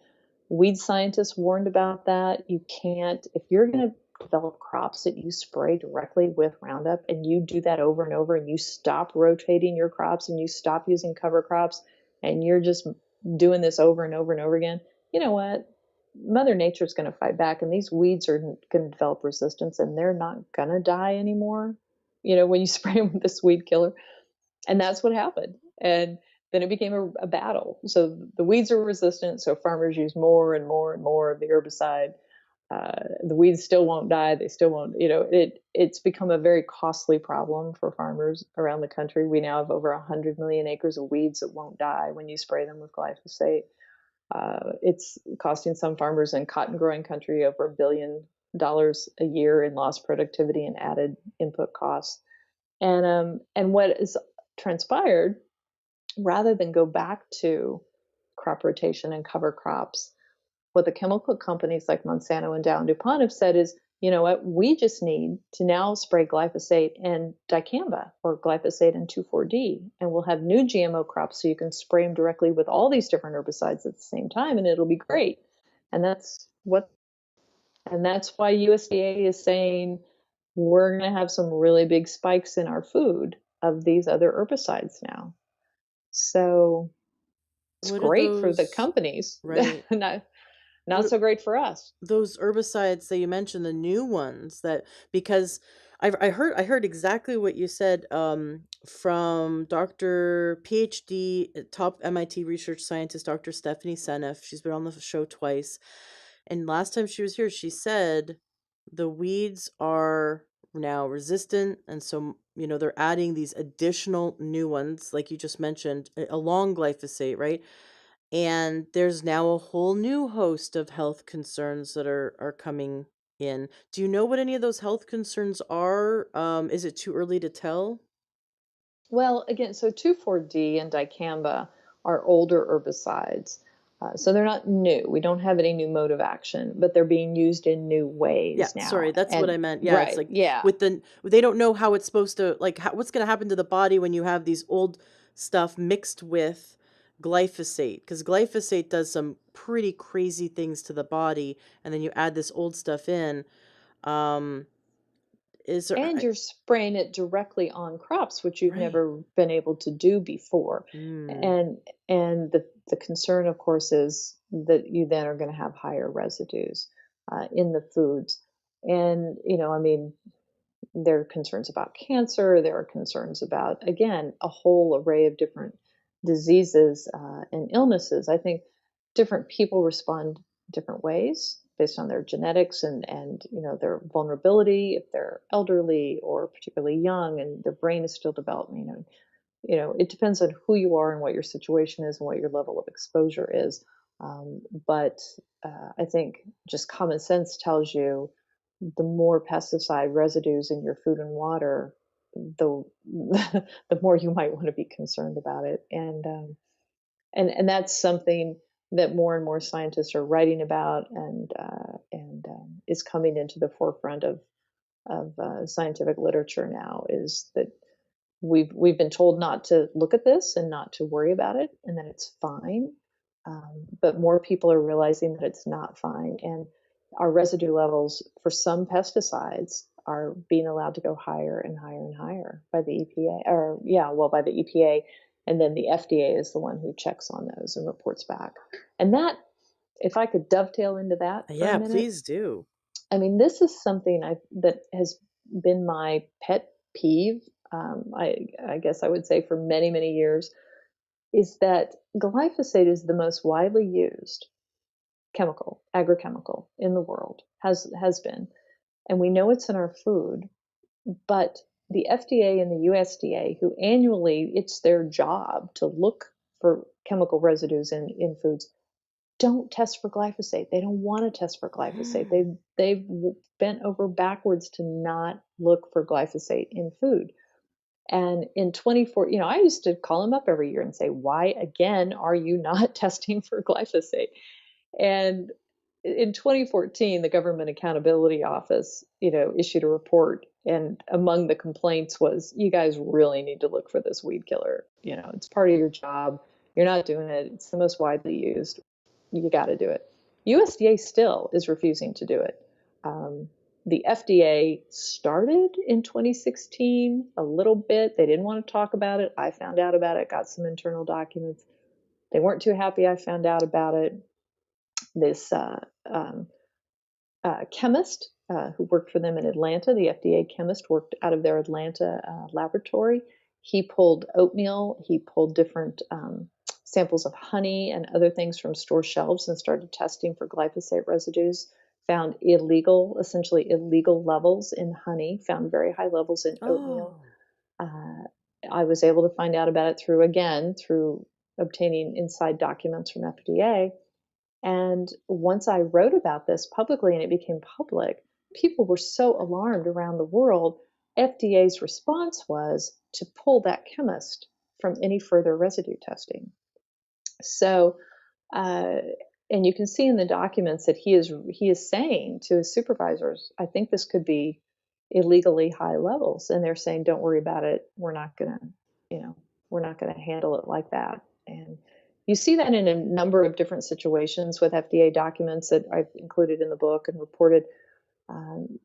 weed scientists warned about that. You can't, if you're going to develop crops that you spray directly with Roundup, and you do that over and over, and you stop rotating your crops and you stop using cover crops, and you're just doing this over and over and over again, you know what? Mother Nature's going to fight back, and these weeds are going to develop resistance, and they're not going to die anymore. When you spray them with this weed killer. And that's what happened. And then it became a battle. So the weeds are resistant, so farmers use more and more and more of the herbicide. The weeds still won't die. They still won't, it's become a very costly problem for farmers around the country. We now have over 100 million acres of weeds that won't die when you spray them with glyphosate. It's costing some farmers in cotton growing country over $1 billion a year in lost productivity and added input costs. And what is transpired, rather than go back to crop rotation and cover crops, what the chemical companies like Monsanto and Dow and DuPont have said is, you know what, we just need to now spray glyphosate and dicamba, or glyphosate and 2,4-D, and we'll have new GMO crops so you can spray them directly with all these different herbicides at the same time, and it'll be great. And that's why USDA is saying we're going to have some really big spikes in our food of these other herbicides now. So it's What are great for the those? companies, Right. not What so great for us. those herbicides that you mentioned, the new ones that, because I heard exactly what you said, from Dr. PhD top MIT research scientist Dr. Stephanie Seneff. She's been on the show twice, and last time she was here she said the weeds are now resistant, and so they're adding these additional new ones like you just mentioned, along glyphosate, right? And there's now a whole new host of health concerns that are coming in. Do you know what any of those health concerns are? Is it too early to tell? Well, again, so 2,4-D and dicamba are older herbicides. So they're not new. We don't have any new mode of action, but they're being used in new Yeah, ways sorry, now. that's what And I meant. Yeah, it's right, like yeah. with they don't know how it's supposed to, like, what's going to happen to the body when you have these old stuff mixed with glyphosate, because glyphosate does some pretty crazy things to the body, and then you add this old stuff in. Um, is there And you're spraying it directly on crops, which you've right? never been able to do before. Mm. And the concern, of course, is that you then are going to have higher residues in the foods. And, I mean, there are concerns about cancer. There are concerns about, again, a whole array of different diseases and illnesses. I think different people respond different ways based on their genetics and their vulnerability, if they're elderly or particularly young and their brain is still developing. It depends on who you are and what your situation is and what your level of exposure is. But I think just common sense tells you the more pesticide residues in your food and water, the the more you might want to be concerned about it. And that's something that more and more scientists are writing about, and is coming into the forefront of scientific literature now. Is that we've been told not to look at this and not to worry about it, and that it's fine. But more people are realizing that it's not fine, and our residue levels for some pesticides are being allowed to go higher and higher and higher by the EPA, or yeah, well, by the EPA, and then the FDA is the one who checks on those and reports back. And that, if I could dovetail into that for a Yeah, minute, please do. I mean, this is something that has been my pet peeve. I guess I would say for many, many years, is that glyphosate is the most widely used agrochemical in the world, has been, and we know it's in our food. But the FDA and the USDA, who annually, it's their job to look for chemical residues in foods, don't test for glyphosate. They don't want to test for glyphosate. They've bent over backwards to not look for glyphosate in food. And in 24, I used to call them up every year and say, why again are you not testing for glyphosate? And in 2014, the Government Accountability Office, issued a report, and among the complaints was, you guys really need to look for this weed killer. It's part of your job. You're not doing it. It's the most widely used. You got to do it. USDA still is refusing to do it. The FDA started in 2016 a little bit. They didn't want to talk about it. I found out about it, got some internal documents. They weren't too happy I found out about it. This um, chemist who worked for them in Atlanta, the FDA chemist worked out of their Atlanta laboratory. He pulled oatmeal, he pulled different samples of honey and other things from store shelves and started testing for glyphosate residues. Found essentially illegal levels in honey, found very high levels in oatmeal. Oh. Uh, I was able to find out about it through obtaining inside documents from FDA. And once I wrote about this publicly and it became public, people were so alarmed around the world. FDA's response was, to pull that chemist from any further residue testing. So, uh, and you can see in the documents that he is saying to his supervisors, I think this could be illegally high levels, and they're saying, don't worry about it. We're not gonna, we're not gonna handle it like that. And you see that in a number of different situations with FDA documents that I've included in the book and reported. Um,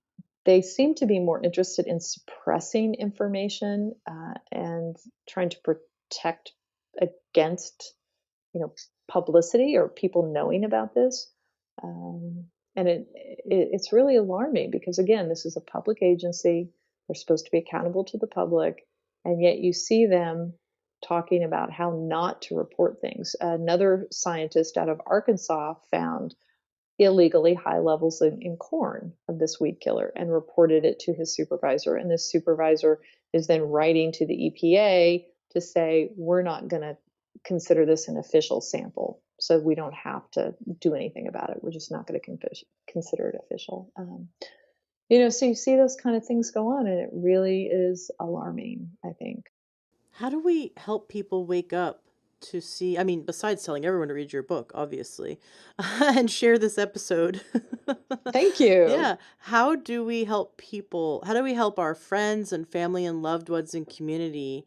they seem to be more interested in suppressing information and trying to protect against, publicity or people knowing about this. And it's really alarming because, again, this is a public agency. They're supposed to be accountable to the public, and yet you see them talking about how not to report things. Another scientist out of Arkansas found illegally high levels in corn of this weed killer and reported it to his supervisor. And this supervisor is then writing to the EPA to say, we're not going to consider this an official sample, so we don't have to do anything about it. We're just not going to consider it official. So you see those kind of things go on, and it really is alarming, I think. How do we help people wake up to see? I mean, besides telling everyone to read your book, obviously, and share this episode. Thank you. Yeah. How do we help people? How do we help our friends and family and loved ones and community?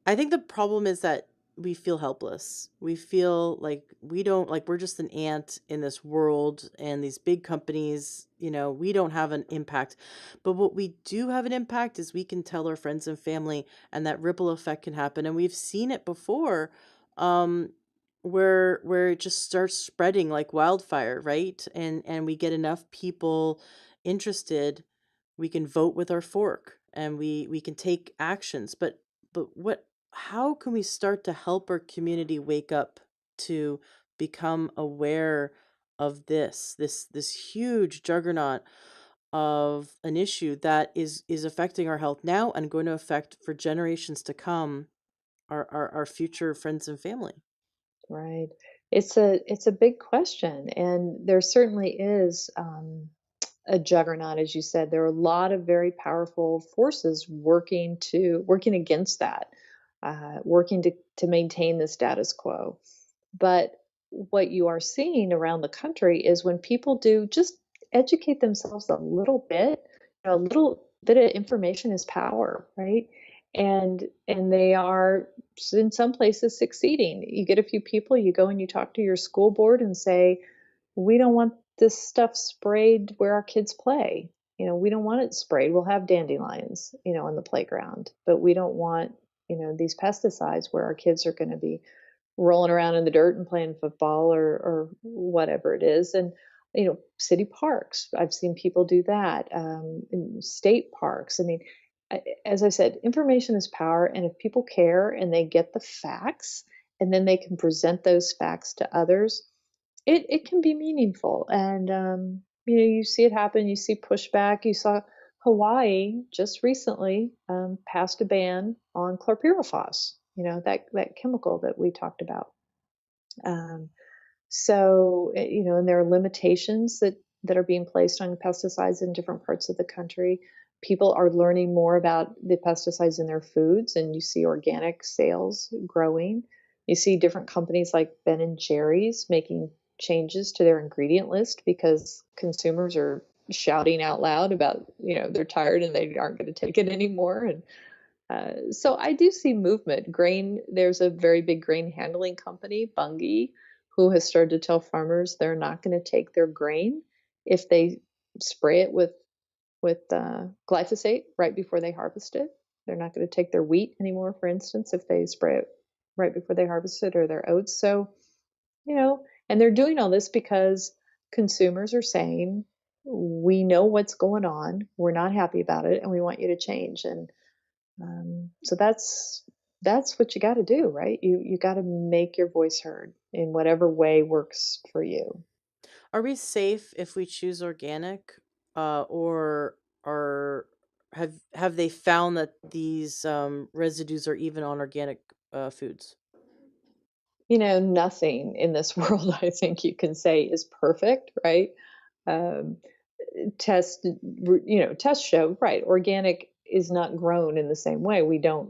I think the problem is that we feel helpless. We feel like we don't, like we're just an ant in this world, and these big companies, we don't have an impact. But what we do have an impact is we can tell our friends and family, and that ripple effect can happen. And we've seen it before, um, where it just starts spreading like wildfire, right? And we get enough people interested, we can vote with our fork, and we can take actions. But what how can we start to help our community wake up to become aware of this huge juggernaut of an issue that is affecting our health now and going to affect for generations to come our future friends and family? Right. It's a big question, and there certainly is a juggernaut, as you said. There are a lot of very powerful forces working against that, working to maintain the status quo. But what you are seeing around the country is when people do just educate themselves a little bit, a little bit of information is power, right? And they are in some places succeeding. You get a few people, you go and you talk to your school board and say, we don't want this stuff sprayed where our kids play. We don't want it sprayed. We'll have dandelions, on the playground, but we don't want, these pesticides where our kids are going to be rolling around in the dirt and playing football or whatever it is. And, city parks, I've seen people do that, in state parks. I mean, as I said, information is power. And if people care and they get the facts and then they can present those facts to others, it can be meaningful. And, you see it happen. You see pushback. You saw Hawaii just recently passed a ban on chlorpyrifos, that chemical that we talked about. Um, and there are limitations that are being placed on pesticides in different parts of the country. People are learning more about the pesticides in their foods, and you see organic sales growing. You see different companies like Ben and Jerry's making changes to their ingredient list because consumers are shouting out loud about, they're tired and they aren't going to take it anymore. And so I do see movement. There's a very big grain handling company, Bunge, who has started to tell farmers they're not going to take their grain if they spray it with glyphosate right before they harvest it. They're not going to take their wheat anymore, for instance, if they spray it right before they harvest it, or their oats. So, and they're doing all this because consumers are saying, we know what's going on, we're not happy about it, and we want you to change. And so that's what you got to do, right? You got to make your voice heard in whatever way works for you. Are we safe if we choose organic, or have they found that these residues are even on organic foods? Nothing in this world I think you can say is perfect, right? Um, tests show, right, organic is not grown in the same way. We don't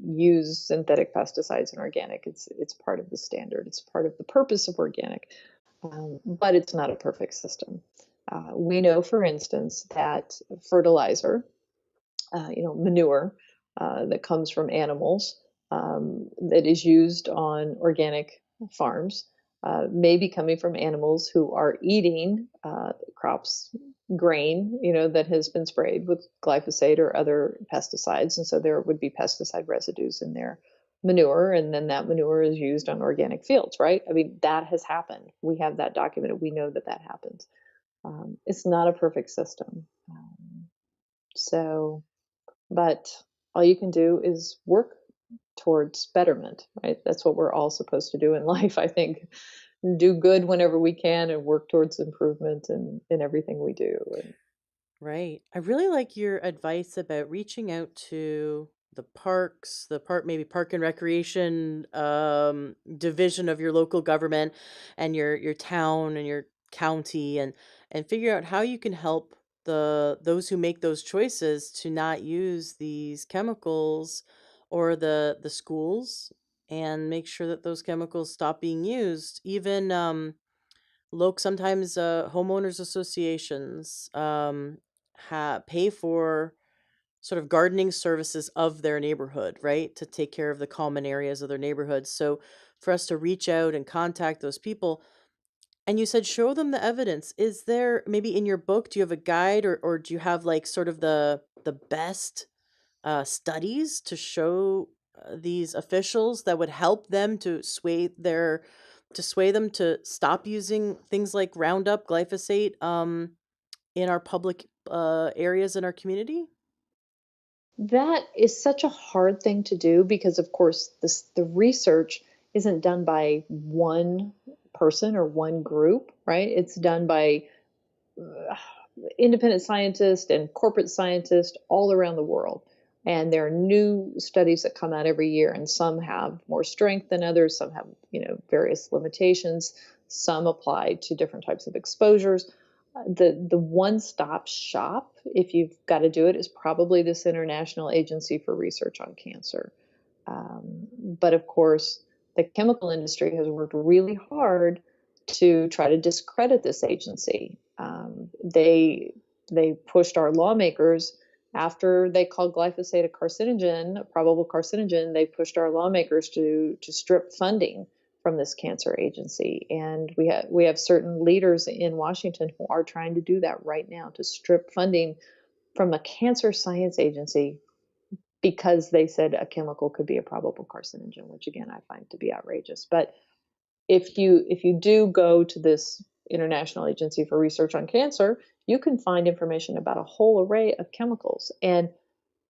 use synthetic pesticides in organic. It's part of the standard. It's part of the purpose of organic, but it's not a perfect system. We know, for instance, that fertilizer, manure that comes from animals that is used on organic farms may be coming from animals who are eating crops, grain, that has been sprayed with glyphosate or other pesticides. And so there would be pesticide residues in their manure, and then that manure is used on organic fields, right? I mean, that has happened. We have that documented. We know that that happens. It's not a perfect system. So but all you can do is work towards betterment, right? That's what we're all supposed to do in life, I think. Do good whenever we can and work towards improvement in everything we do. And Right. I really like your advice about reaching out to the parks, maybe park and recreation division of your local government and your town and your county, and figure out how you can help those who make those choices to not use these chemicals, or the schools, and make sure that those chemicals stop being used. Even sometimes homeowners associations pay for sort of gardening services of their neighborhood, right? To take care of the common areas of their neighborhood. So for us to reach out and contact those people, and you said show them the evidence. Is there, maybe in your book, do you have a guide, or do you have like sort of the best studies to show these officials that would help them to sway them to stop using things like Roundup, glyphosate, in our public areas in our community? that is such a hard thing to do because, of course, the research isn't done by one person or one group, right? It's done by uh, independent scientists and corporate scientists all around the world. And there are new studies that come out every year, and some have more strength than others. Some have, various limitations. Some apply to different types of exposures. The one-stop shop, if you've got to do it, is probably this International Agency for Research on Cancer. But of course, the chemical industry has worked really hard to try to discredit this agency. They pushed our lawmakers after they called glyphosate a carcinogen, a probable carcinogen. They pushed our lawmakers to strip funding from this cancer agency, and we have certain leaders in Washington who are trying to do that right now, to strip funding from a cancer science agency because they said a chemical could be a probable carcinogen, which again I find to be outrageous. But if you do go to this International Agency for Research on Cancer, you can find information about a whole array of chemicals, and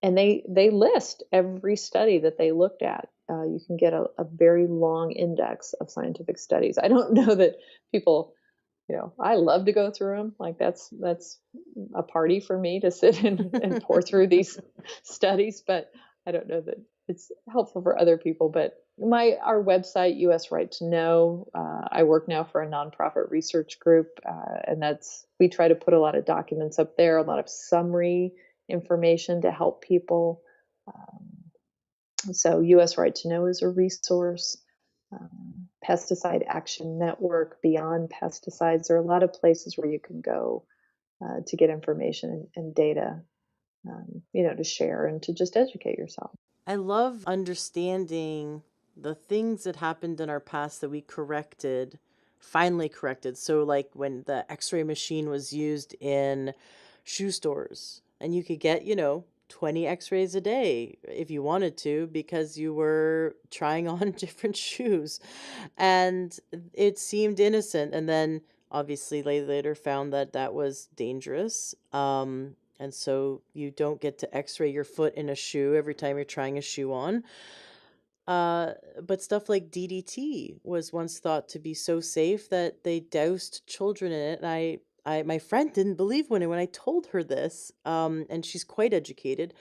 they list every study that they looked at. You can get a very long index of scientific studies. I don't know that people, I love to go through them. Like that's a party for me to sit and pour through these studies, but I don't know that it's helpful for other people. But our website, US Right to Know. I work now for a nonprofit research group, and we try to put a lot of documents up there, a lot of summary information to help people. So US Right to Know is a resource. Pesticide Action Network, Beyond Pesticides. There are a lot of places where you can go to get information and data, to share and to just educate yourself. I love understanding the things that happened in our past that we finally corrected. So, like when the x ray machine was used in shoe stores, and you could get, 20 x rays a day if you wanted to, because you were trying on different shoes. And it seemed innocent. And then obviously they later found that that was dangerous. And so you don't get to x-ray your foot in a shoe every time you're trying a shoe on. But stuff like DDT was once thought to be so safe that they doused children in it. And my friend didn't believe when I told her this. And she's quite educated.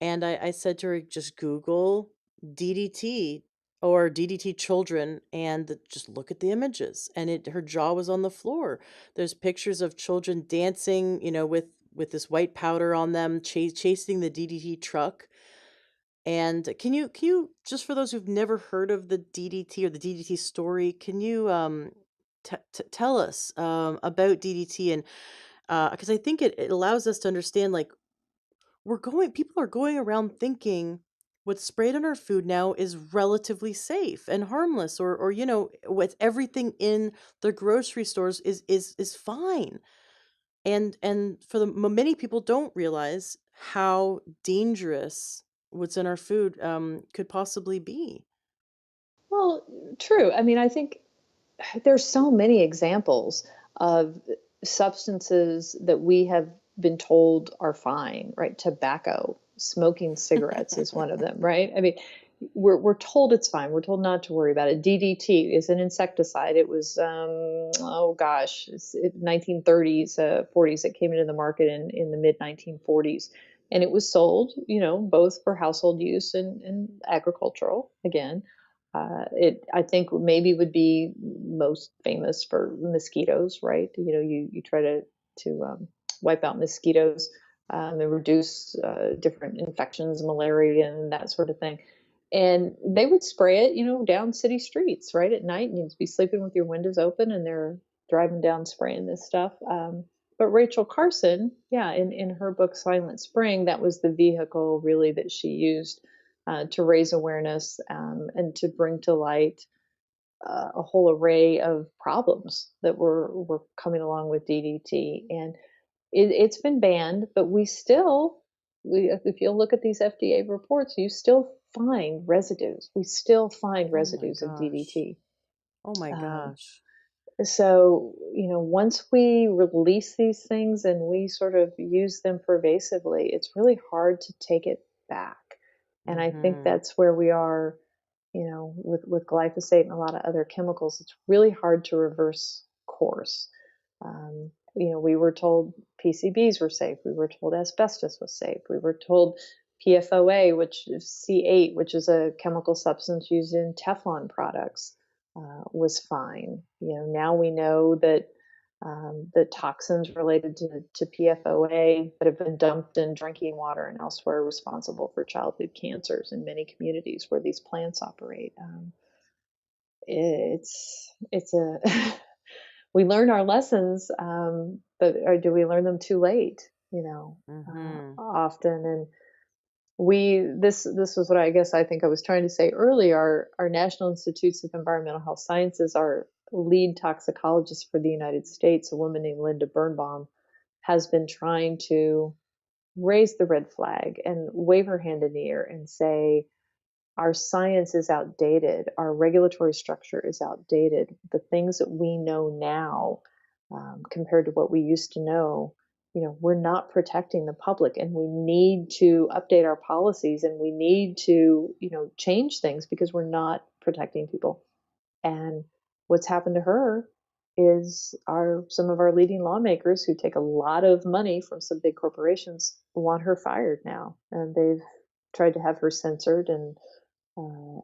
And I said to her, just Google DDT or DDT children, and just look at the images. And her jaw was on the floor. There's pictures of children dancing, with with this white powder on them, chasing the DDT truck. And can you just for those who've never heard of the DDT or the DDT story, can you tell us about DDT and because I think it allows us to understand like people are going around thinking what's sprayed on our food now is relatively safe and harmless or with everything in the grocery stores is fine. And for many people don't realize how dangerous what's in our food could possibly be. Well, true. I mean, I think there's so many examples of substances that we have been told are fine, right? Tobacco, smoking cigarettes is one of them, right? I mean, we're told it's fine. We're told not to worry about it. DDT is an insecticide. It was, oh gosh, 1930s, 40s. It came into the market in the mid 1940s. And it was sold, both for household use and agricultural, again. It, I think, maybe would be most famous for mosquitoes, right? You try to wipe out mosquitoes and reduce different infections, malaria, and that sort of thing. And they would spray it, down city streets, right, at night, and you'd be sleeping with your windows open, and they're driving down spraying this stuff. But Rachel Carson, yeah, in her book Silent Spring, that was the vehicle really that she used to raise awareness and to bring to light a whole array of problems that were coming along with DDT. And it's been banned, but if you look at these FDA reports, you still find residues. We still find Oh my residues of gosh. DDT. Oh my Um, gosh. so, once we release these things and we sort of use them pervasively, it's really hard to take it back. And I think Mhm. that's where we are, with glyphosate and a lot of other chemicals. It's really hard to reverse course. We were told PCBs were safe. We were told asbestos was safe. We were told PFOA, which is C8, which is a chemical substance used in Teflon products, was fine. Now we know that the toxins related to PFOA that have been dumped in drinking water and elsewhere are responsible for childhood cancers in many communities where these plants operate. It's a we learn our lessons, but or do we learn them too late? Mhm. Often, and this was what I guess I think I was trying to say earlier. Our National Institutes of Environmental Health Sciences, our lead toxicologist for the United States, a woman named Linda Birnbaum, has been trying to raise the red flag and wave her hand in the air and say, our science is outdated, our regulatory structure is outdated. The things that we know now, compared to what we used to know, we're not protecting the public, and we need to update our policies, and we need to, change things because we're not protecting people. And what's happened to her is some of our leading lawmakers who take a lot of money from some big corporations want her fired now, and they've tried to have her censored and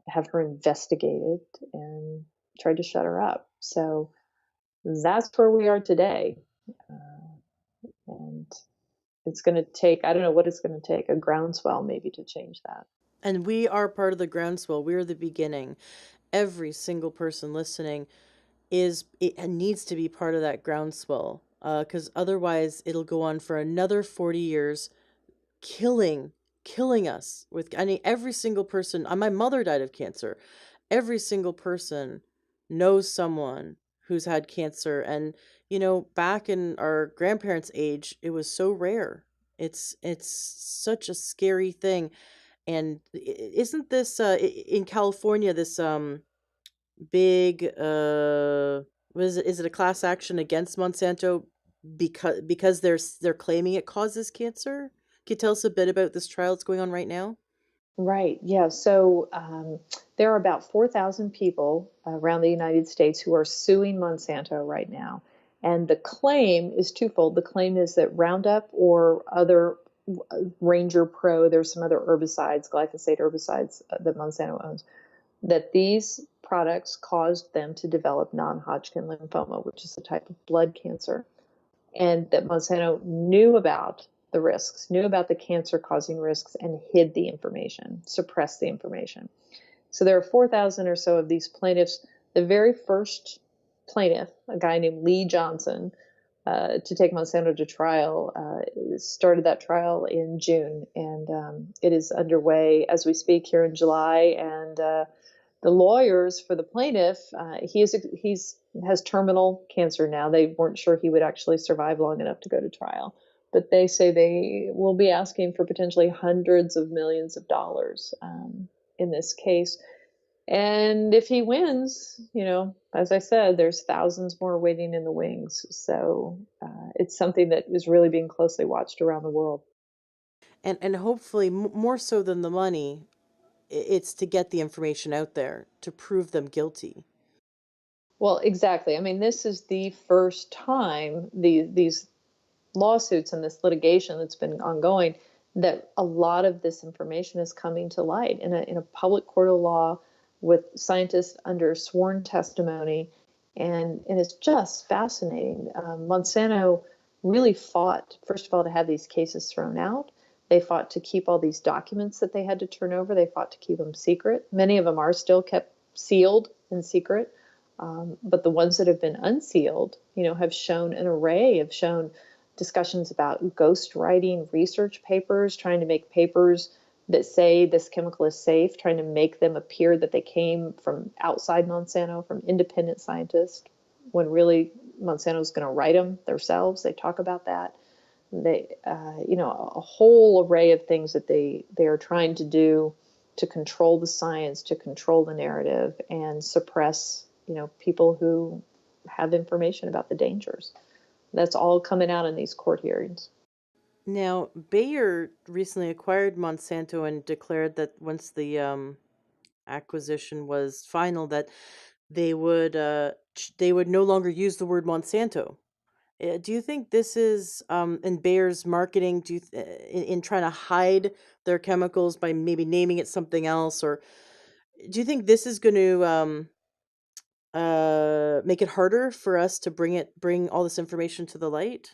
have her investigated and tried to shut her up. So that's where we are today. And it's going to take, I don't know what it's going to take, a groundswell maybe to change that. And we are part of the groundswell. We're the beginning. Every single person listening it needs to be part of that groundswell. Because otherwise it'll go on for another 40 years, killing killing us with I mean every single person. My mother died of cancer. Every single person knows someone who's had cancer, and back in our grandparents' age it was so rare. It's such a scary thing. And isn't this in California this big what is it a class action against Monsanto because they're claiming it causes cancer? Can you tell us a bit about this trial that's going on right now? Right. Yeah. So there are about 4,000 people around the United States who are suing Monsanto right now. And the claim is twofold. The claim is that Roundup or other Ranger Pro, there's some other herbicides, glyphosate herbicides that Monsanto owns, that these products caused them to develop non Hodgkin lymphoma, which is a type of blood cancer. and that Monsanto knew about the risks, knew about the cancer causing risks, and hid the information, suppressed the information. So there are 4,000 or so of these plaintiffs. The very first plaintiff, a guy named Lee Johnson, to take Monsanto to trial, started that trial in June, and it is underway as we speak here in July. And the lawyers for the plaintiff, he's has terminal cancer now. They weren't sure he would actually survive long enough to go to trial, but they say they will be asking for potentially hundreds of millions of dollars in this case. And if he wins, as I said, there's thousands more waiting in the wings. So it's something that is really being closely watched around the world. And hopefully more so than the money, it's to get the information out there to prove them guilty. Well, exactly. I mean, this is the first time these lawsuits and this litigation that's been ongoing, that a lot of this information is coming to light in a public court of law with scientists under sworn testimony. And it's just fascinating. Monsanto really fought, first of all, to have these cases thrown out. They fought to keep all these documents that they had to turn over. They fought to keep them secret. Many of them are still kept sealed in secret. But the ones that have been unsealed, have shown an array, have shown discussions about ghost writing research papers, trying to make papers that say this chemical is safe, trying to make them appear that they came from outside Monsanto, from independent scientists, when really Monsanto's going to write them themselves. They talk about that. They, a whole array of things that they are trying to do to control the science, to control the narrative, and suppress, people who have information about the dangers. That's all coming out in these court hearings. Now, Bayer recently acquired Monsanto and declared that once the acquisition was final, that they would no longer use the word Monsanto. Do you think this is in Bayer's marketing? In trying to hide their chemicals by maybe naming it something else, or do you think this is going to make it harder for us to bring all this information to the light?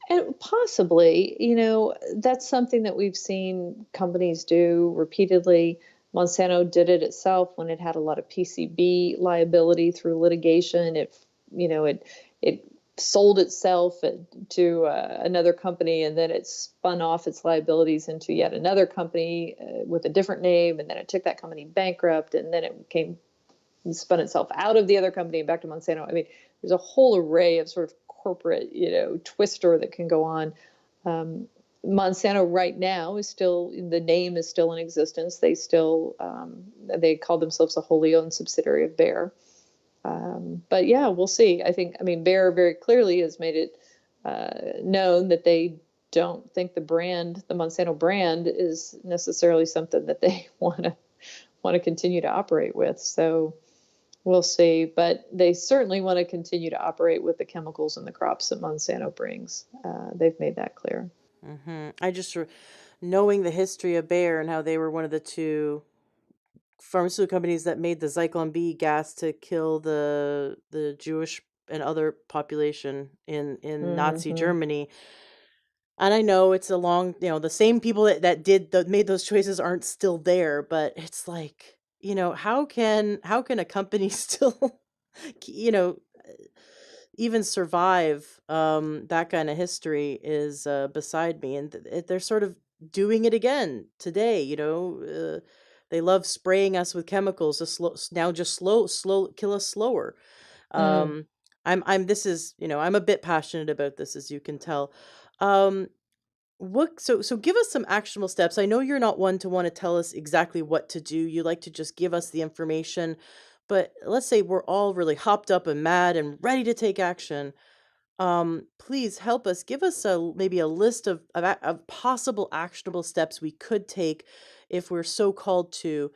And possibly, that's something that we've seen companies do repeatedly. Monsanto did it itself when it had a lot of PCB liability through litigation. It sold itself to another company, and then it spun off its liabilities into yet another company with a different name, and then it took that company bankrupt, and then it spun itself out of the other company and back to Monsanto. I mean, there's a whole array of sort of corporate, twister that can go on. Monsanto right now is still, the name is still in existence. They call themselves a wholly owned subsidiary of Bayer. But yeah, we'll see. Bayer very clearly has made it known that they don't think the Monsanto brand, is necessarily something that they want to continue to operate with. So we'll see, but they certainly want to continue to operate with the chemicals and the crops that Monsanto brings. They've made that clear. I just knowing the history of Bayer and how they were one of the two pharmaceutical companies that made the Zyklon B gas to kill the Jewish and other population in Nazi Mm-hmm. Germany. And I know it's a long, the same people that made those choices aren't still there, but it's like, how can a company still, you know, even survive that kind of history is beside me. And they're sort of doing it again today. They love spraying us with chemicals to slow kill us slower. Mm. um I'm this is I'm a bit passionate about this, as you can tell. um so give us some actionable steps. I know you're not one to want to tell us exactly what to do. You like to just give us the information. But let's say we're all really hopped up and mad and ready to take action. Please help us. Give us maybe a list of possible actionable steps we could take if we're so called to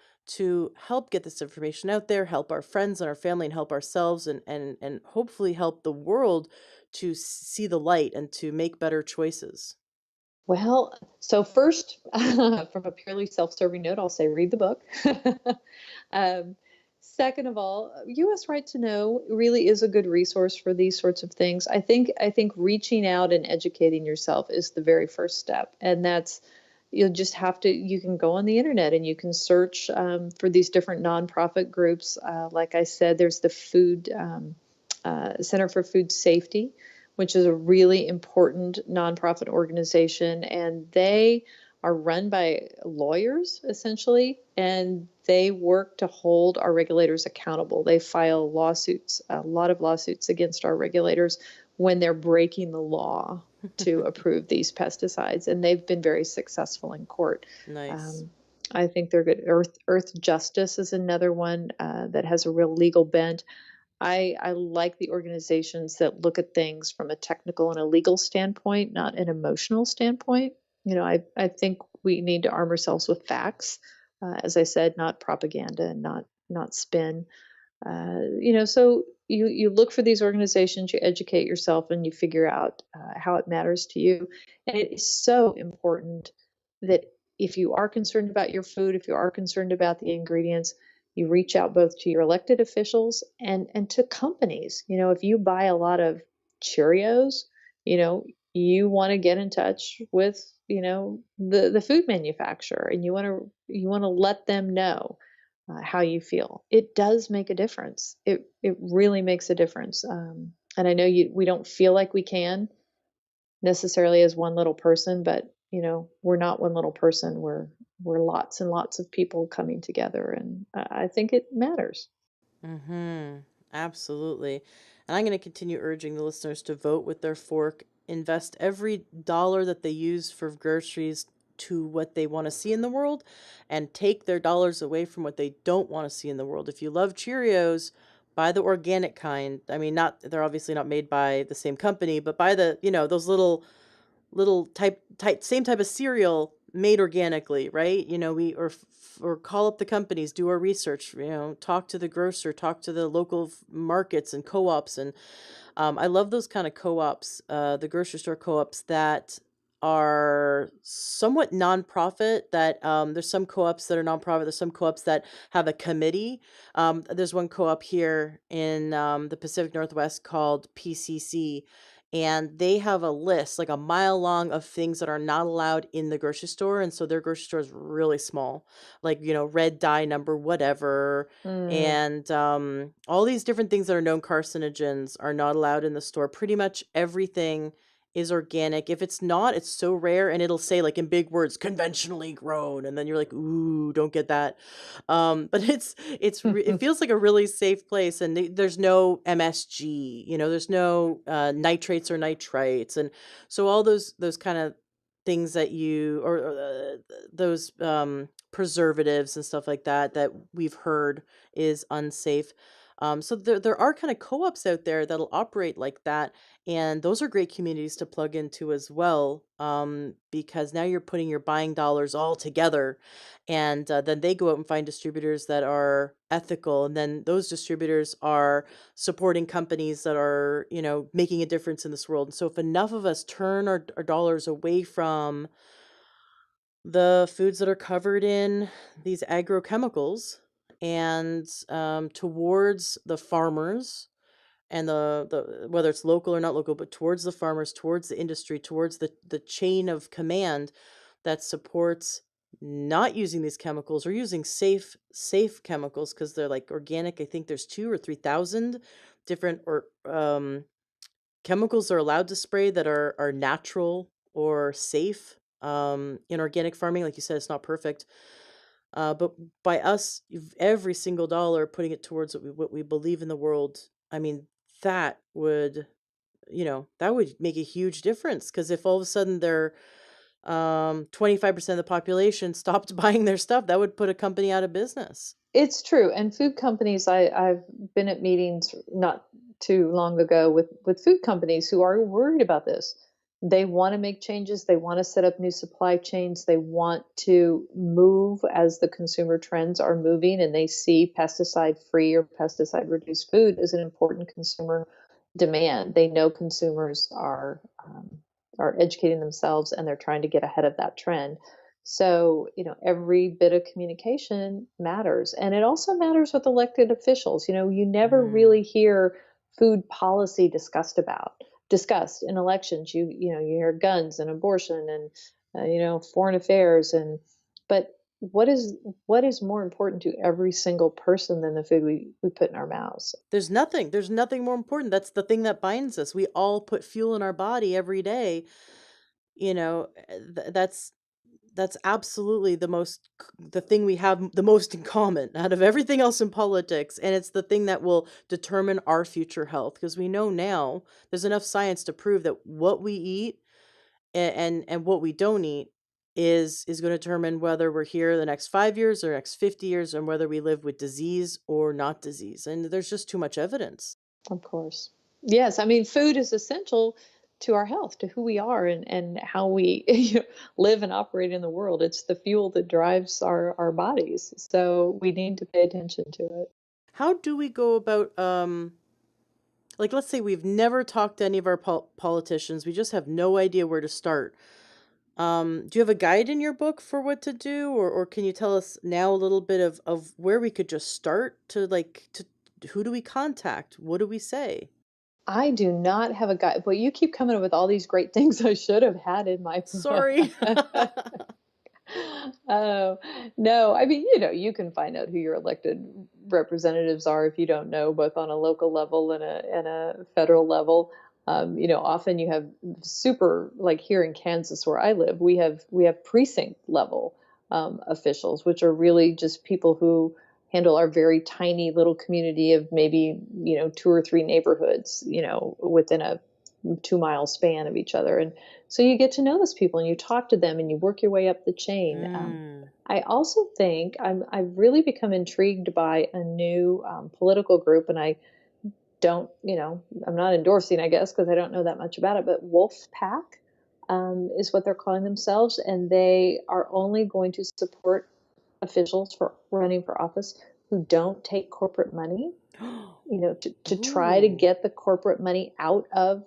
help get this information out there, help our friends and our family, and help ourselves, and hopefully help the world to see the light and to make better choices. Well, so first, from a purely self-serving note, I'll say read the book. um, Second of all, US Right to Know really is a good resource for these sorts of things. I think reaching out and educating yourself is the very first step, and that's you'll just have to you can go on the internet and you can search for these different nonprofit groups. Like I said, there's the Food Center for Food Safety, which is a really important nonprofit organization, and they are run by lawyers essentially, and they work to hold our regulators accountable. They file lawsuits, a lot of lawsuits against our regulators when they're breaking the law to approve these pesticides, and they've been very successful in court. Nice. Um, I think they're good. Earth Justice is another one that has a real legal bent. I like the organizations that look at things from a technical and a legal standpoint, not an emotional standpoint. I think we need to arm ourselves with facts, as I said, not propaganda and not spin. So you look for these organizations, you educate yourself, and you figure out how it matters to you. And it is so important that if you are concerned about your food, if you are concerned about the ingredients, you reach out both to your elected officials and to companies. If you buy a lot of Cheerios, you want to get in touch with, the food manufacturer, and you want to let them know how you feel. It does make a difference. It really makes a difference. And I know we don't feel like we can necessarily as one little person, but we're not one little person. We're lots and lots of people coming together, and I think it matters. Mm-hmm. Absolutely. And I'm going to continue urging the listeners to vote with their fork, invest every dollar that they use for groceries to what they want to see in the world, and take their dollars away from what they don't want to see in the world. If you love Cheerios, buy the organic kind. I mean, not they're obviously not made by the same company, but buy the, those little type same type of cereal made organically, right? Or call up the companies, do our research, talk to the grocer, talk to the local markets and co-ops. And I love those kind of co-ops, the grocery store co-ops that are somewhat nonprofit. That there's some co-ops that are nonprofit. There's some co-ops that have a committee. There's one co-op here in the Pacific Northwest called PCC, and they have a list like a mile long of things that are not allowed in the grocery store. And so their grocery store is really small, like red dye number whatever, Mm. and all these different things that are known carcinogens are not allowed in the store. Pretty much everything is organic. If it's not, it's so rare, and it'll say like in big words, conventionally grown, and then you're like, ooh, don't get that. But it feels like a really safe place, and there's no MSG, there's no nitrates or nitrites, and so all those kind of things that those preservatives and stuff like that we've heard is unsafe. So there are kind of co-ops out there that'll operate like that, and those are great communities to plug into as well, because now you're putting your buying dollars all together, and then they go out and find distributors that are ethical, and then those distributors are supporting companies that are making a difference in this world. And so if enough of us turn our dollars away from the foods that are covered in these agrochemicals and towards the farmers, and the whether it's local or not local, but towards the farmers, towards the industry, towards the chain of command that supports not using these chemicals, or using safe chemicals, because they're like organic. I think there's 2 or 3 thousand different or chemicals are allowed to spray that are natural or safe in organic farming. Like you said, it's not perfect, but by us, every single dollar putting it towards what we believe in the world, I mean, that would, that would make a huge difference. Because if all of a sudden 25% of the population stopped buying their stuff, that would put a company out of business. It's true. And food companies, I've been at meetings not too long ago with food companies who are worried about this. They want to make changes. They want to set up new supply chains. They want to move as the consumer trends are moving, and they see pesticide free or pesticide reduced food as an important consumer demand. They know consumers are educating themselves, and they're trying to get ahead of that trend. So, every bit of communication matters. And it also matters with elected officials. You never Mm. really hear food policy discussed in elections. You hear guns and abortion and foreign affairs but what is more important to every single person than the food we put in our mouths? There's nothing more important. That's the thing that binds us. We all put fuel in our body every day. That's absolutely the thing we have the most in common out of everything else in politics, and it's the thing that will determine our future health, because we know now there's enough science to prove that what we eat and what we don't eat is going to determine whether we're here the next 5 years or next 50 years, and whether we live with disease or not disease. And there's just too much evidence. Of course. Yes, I mean, food is essential to our health, to who we are and how we live and operate in the world. It's the fuel that drives our bodies. So we need to pay attention to it. How do we go about like, let's say we've never talked to any of our politicians, we just have no idea where to start. Do you have a guide in your book for what to do, or can you tell us now a little bit of where we could just start to who do we contact? What do we say? I do not have a guide, but you keep coming up with all these great things I should have had in my Sorry. Oh, no. I mean, you can find out who your elected representatives are if you don't know, both on a local level and a federal level. Often you have super, like here in Kansas where I live, we have precinct level officials, which are really just people who handle our very tiny little community of maybe, two or three neighborhoods, within a 2-mile span of each other. And so you get to know those people and you talk to them and you work your way up the chain. Mm. I also think I've really become intrigued by a new political group, and I don't, I'm not endorsing, I guess, because I don't know that much about it, but Wolf Pack is what they're calling themselves. And they are only going to support officials for running for office who don't take corporate money, to try to Ooh. get the corporate money out of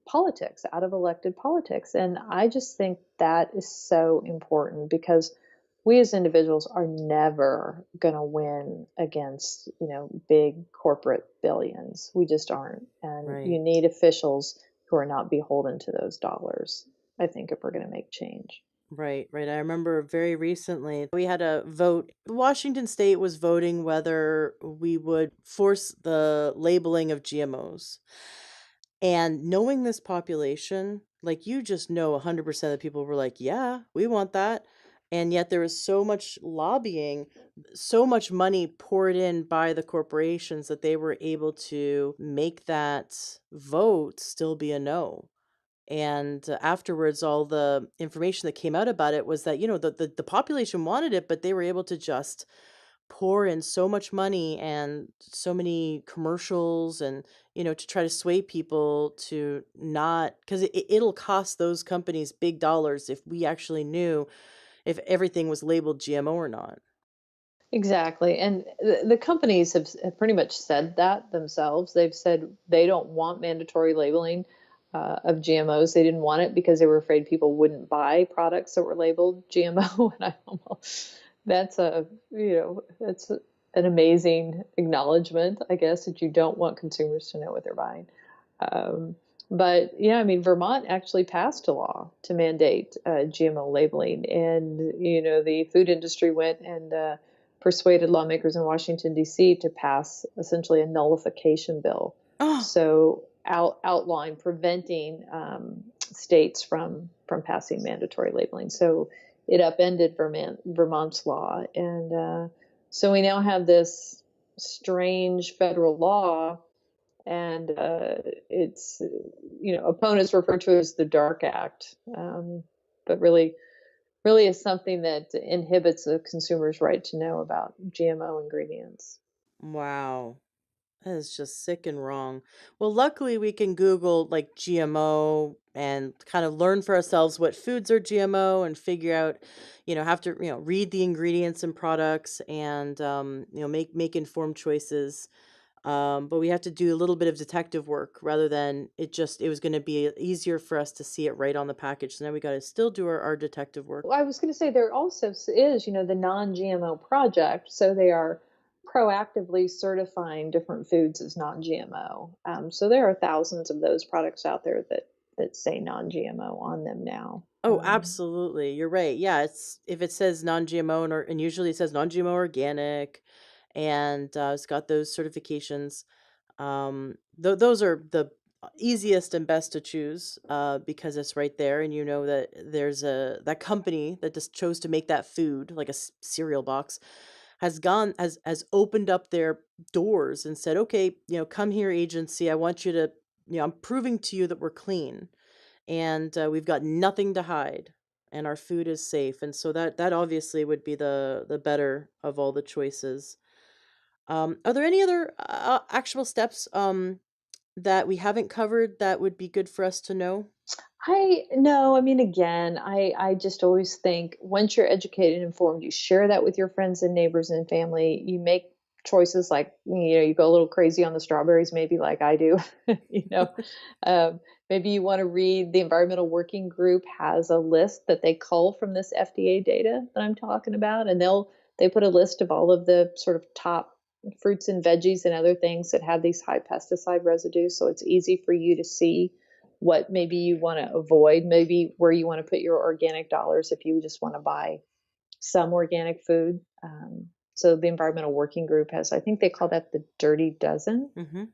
politics, out of elected politics. And I just think that is so important because we as individuals are never going to win against, big corporate billions. We just aren't. And you Right. need officials who are not beholden to those dollars, I think, if we're going to make change. Right, right. I remember very recently we had a vote. Washington State was voting whether we would force the labeling of GMOs. And knowing this population, like, you just know 100% of the people were like, yeah, we want that. And yet there was so much lobbying, so much money poured in by the corporations that they were able to make that vote still be a no. And afterwards, all the information that came out about it was that, the population wanted it, but they were able to just pour in so much money and so many commercials, and to try to sway people to not, because it'll cost those companies big dollars if we actually knew if everything was labeled GMO or not. Exactly. And the companies have pretty much said that themselves. They've said they don't want mandatory labeling of GMOs. They didn't want it because they were afraid people wouldn't buy products that were labeled GMO. And I don't know, that's an amazing acknowledgement, I guess, that you don't want consumers to know what they're buying. Um, but yeah, I mean, Vermont actually passed a law to mandate GMO labeling, and the food industry went and persuaded lawmakers in Washington D.C. to pass essentially a nullification bill, Oh, so outlawing, preventing states from passing mandatory labeling. So it upended Vermont's law, and so we now have this strange federal law, and it's opponents refer to it as the Dark Act, but really is something that inhibits a consumer's right to know about GMO ingredients. wow. That is just sick and wrong. Well, luckily we can Google like GMO and kind of learn for ourselves what foods are GMO and figure out, have to, read the ingredients and products, and make informed choices. But we have to do a little bit of detective work rather than it was going to be easier for us to see it right on the package. So now we got to still do our detective work. Well, I was going to say there also is, the non-GMO project. So they are proactively certifying different foods as non-GMO. So there are thousands of those products out there that say non-GMO on them now. Oh, absolutely. You're right. Yeah, it's if it says non-GMO and usually it says non-GMO organic, and it's got those certifications. Those are the easiest and best to choose because it's right there, and you know that there's a that company that just chose to make that food like a cereal box has opened up their doors and said, okay, come here, agency. I want you to, I'm proving to you that we're clean and we've got nothing to hide and our food is safe, and so that obviously would be the better of all the choices. Are there any other actual steps that we haven't covered that would be good for us to know? I no, I mean, again, I just always think once you're educated and informed, you share that with your friends and neighbors and family. You make choices like, you go a little crazy on the strawberries, maybe like I do. you know, Maybe you want to read the Environmental Working Group has a list that they cull from this FDA data that I'm talking about, and they put a list of all of the sort of top fruits and veggies and other things that have these high pesticide residues, so it's easy for you to see what maybe you want to avoid, maybe where you want to put your organic dollars if you just want to buy some organic food. So the Environmental Working Group has, I think they call that the Dirty Dozen. Hmm.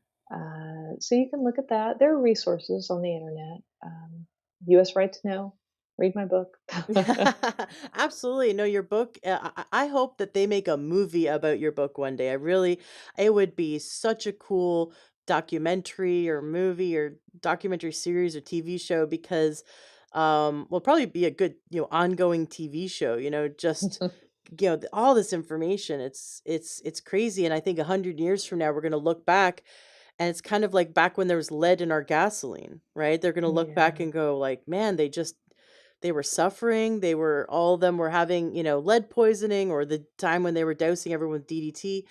So you can look at that. There are resources on the internet. U.S. Right to Know. Read my book. Absolutely. No, your book, I hope that they make a movie about your book one day. It would be such a cool documentary or movie or documentary series or TV show because, will probably be a good, ongoing TV show, just, all this information. It's crazy. And I think 100 years from now, we're going to look back and it's kind of like back when there was lead in our gasoline, right? They're going to look back Yeah. and go like, man, they were suffering. All of them were having, lead poisoning or the time when they were dousing everyone with DDT.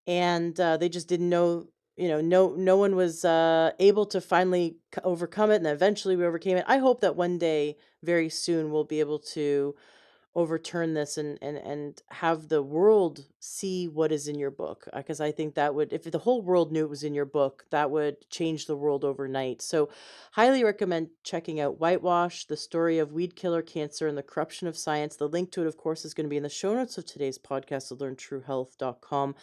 And they just didn't know, no one was able to finally overcome it. And eventually we overcame it. I hope that one day, very soon, we'll be able to overturn this and have the world see what is in your book, because I think that would, if the whole world knew it was in your book, that would change the world overnight. So highly recommend checking out Whitewash, the story of weed killer cancer and the corruption of science. The link to it, of course, is going to be in the show notes of today's podcast at learntruehealth.com.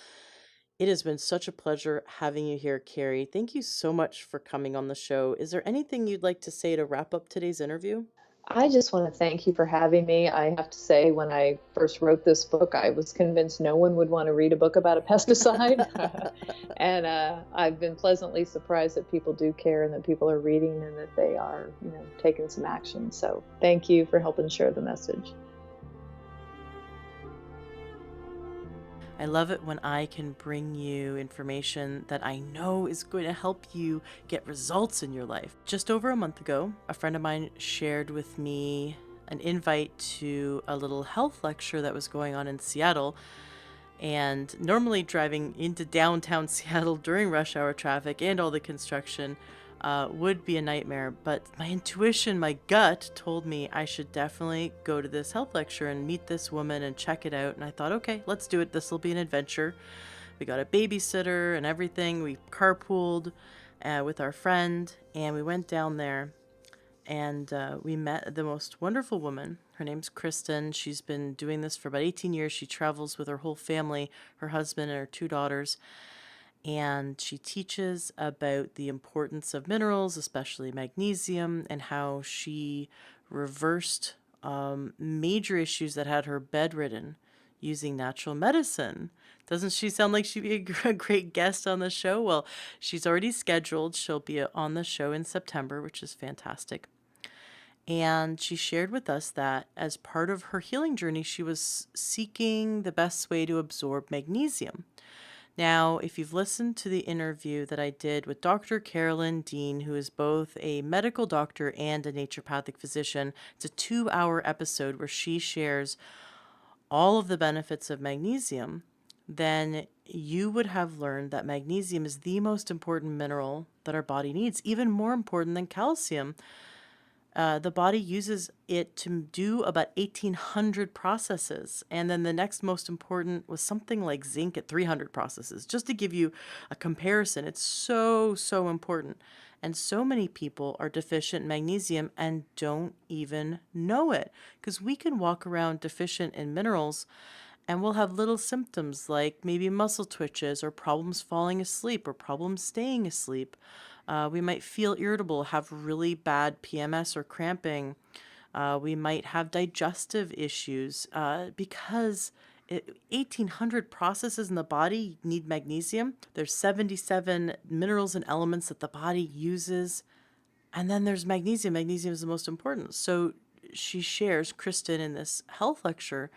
It has been such a pleasure having you here, Carey. Thank you so much for coming on the show. Is there anything you'd like to say to wrap up today's interview? I just want to thank you for having me. I have to say, when I first wrote this book, I was convinced no one would want to read a book about a pesticide. And I've been pleasantly surprised that people do care and that people are reading and that they are, taking some action. So thank you for helping share the message. I love it when I can bring you information that I know is going to help you get results in your life. Just over a month ago, a friend of mine shared with me an invite to a little health lecture that was going on in Seattle. And normally driving into downtown Seattle during rush hour traffic and all the construction would be a nightmare. But my intuition, my gut told me I should definitely go to this health lecture and meet this woman and check it out. And I thought, okay, let's do it. This will be an adventure. We got a babysitter and everything. We carpooled with our friend and we went down there. And we met the most wonderful woman. Her name's Kristen. She's been doing this for about 18 years. She travels with her whole family, her husband and her 2 daughters. And she teaches about the importance of minerals, especially magnesium, and how she reversed major issues that had her bedridden using natural medicine. Doesn't she sound like she'd be a great guest on the show? Well, she's already scheduled. She'll be on the show in September, which is fantastic. And she shared with us that as part of her healing journey, she was seeking the best way to absorb magnesium. Now, if you've listened to the interview that I did with Dr. Carolyn Dean, who is both a medical doctor and a naturopathic physician, it's a 2-hour episode where she shares all of the benefits of magnesium. then you would have learned that magnesium is the most important mineral that our body needs, even more important than calcium. The body uses it to do about 1,800 processes. And then the next most important was something like zinc at 300 processes. Just to give you a comparison, it's so, so important. And so many people are deficient in magnesium and don't even know it, because we can walk around deficient in minerals and we'll have little symptoms like maybe muscle twitches or problems falling asleep or problems staying asleep. We might feel irritable, have really bad PMS or cramping. We might have digestive issues because 1,800 processes in the body need magnesium. There's 77 minerals and elements that the body uses. And then there's magnesium. Magnesium is the most important. So she shares, Kristen, in this health lecture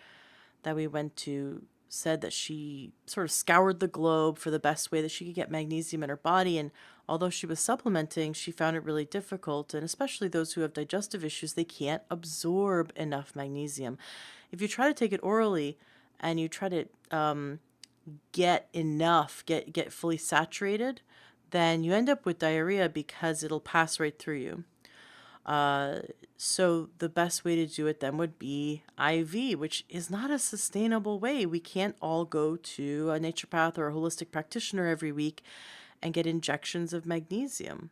that we went to, said that she sort of scoured the globe for the best way that she could get magnesium in her body. And although she was supplementing, she found it really difficult. And especially those who have digestive issues, they can't absorb enough magnesium. If you try to take it orally and you try to get enough, get fully saturated, then you end up with diarrhea because it'll pass right through you. So the best way to do it then would be IV, which is not a sustainable way. We can't all go to a naturopath or a holistic practitioner every week and get injections of magnesium.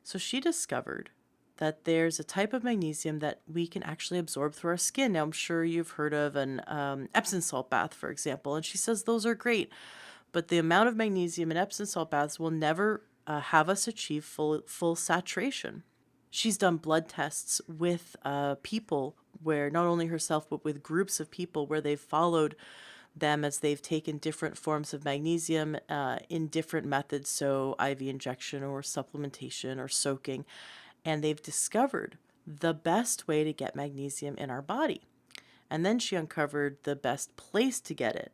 So she discovered that there's a type of magnesium that we can actually absorb through our skin. Now, I'm sure you've heard of an Epsom salt bath, for example, and she says those are great, but the amount of magnesium in Epsom salt baths will never have us achieve full saturation. She's done blood tests with people where not only herself, but with groups of people where they've followed them as they've taken different forms of magnesium in different methods, so IV injection or supplementation or soaking, and they've discovered the best way to get magnesium in our body. And then she uncovered the best place to get it.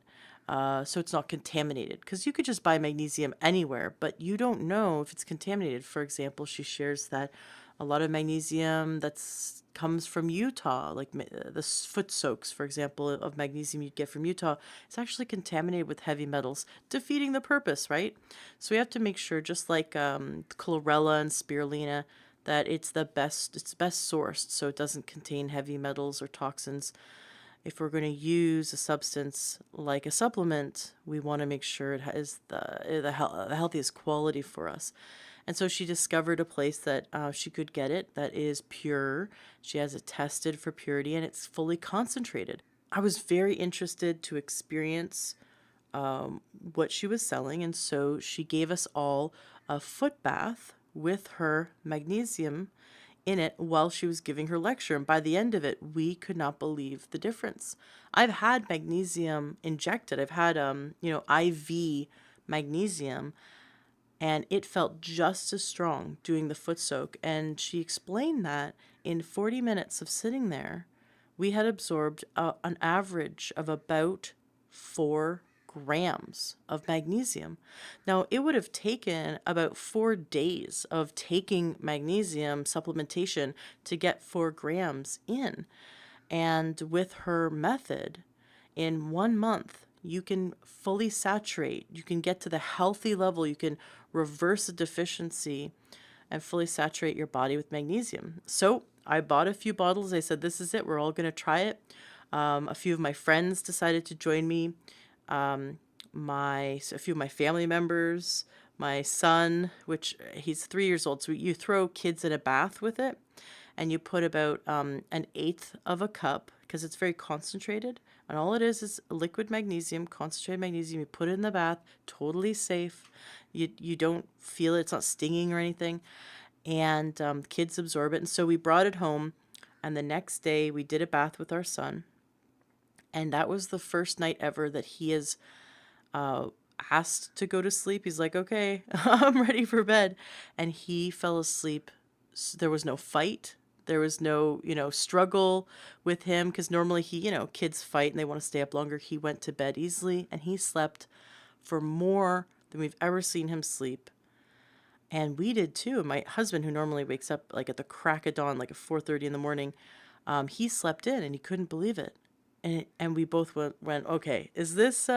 So it's not contaminated, because you could just buy magnesium anywhere, but you don't know if it's contaminated. For example, she shares that a lot of magnesium comes from Utah, like the foot soaks, for example, of magnesium you'd get from Utah, it's actually contaminated with heavy metals, defeating the purpose, right? So we have to make sure, just like chlorella and spirulina, that it's best sourced, so it doesn't contain heavy metals or toxins. If we're going to use a substance like a supplement, we want to make sure it has the healthiest quality for us. And so she discovered a place that she could get it that is pure. She has it tested for purity, and it's fully concentrated. I was very interested to experience what she was selling, and so she gave us all a foot bath with her magnesium in it while she was giving her lecture. And by the end of it, we could not believe the difference. I've had magnesium injected. I've had IV magnesium, and it felt just as strong doing the foot soak. And she explained that in 40 minutes of sitting there, we had absorbed an average of about 4 grams of magnesium. Now, it would have taken about 4 days of taking magnesium supplementation to get 4 grams in. And with her method, in 1 month, you can fully saturate, you can get to the healthy level, you can reverse a deficiency and fully saturate your body with magnesium. So I bought a few bottles. I said, this is it. We're all going to try it. A few of my friends decided to join me. A few of my family members, my son, which he's 3 years old. So you throw kids in a bath with it, and you put about an eighth of a cup, because it's very concentrated. And all it is liquid magnesium, concentrated magnesium. You put it in the bath, totally safe. You don't feel it. It's not stinging or anything. And kids absorb it. And so we brought it home. And the next day we did a bath with our son. And that was the first night ever that he has asked to go to sleep. He's like, okay, I'm ready for bed. And he fell asleep. There was no fight. There was no, struggle with him, because normally kids fight and they want to stay up longer. He went to bed easily, and he slept for more than we've ever seen him sleep. And we did too. My husband, who normally wakes up like at the crack of dawn, like at 4:30 in the morning, he slept in and he couldn't believe it. And we both went, okay, is this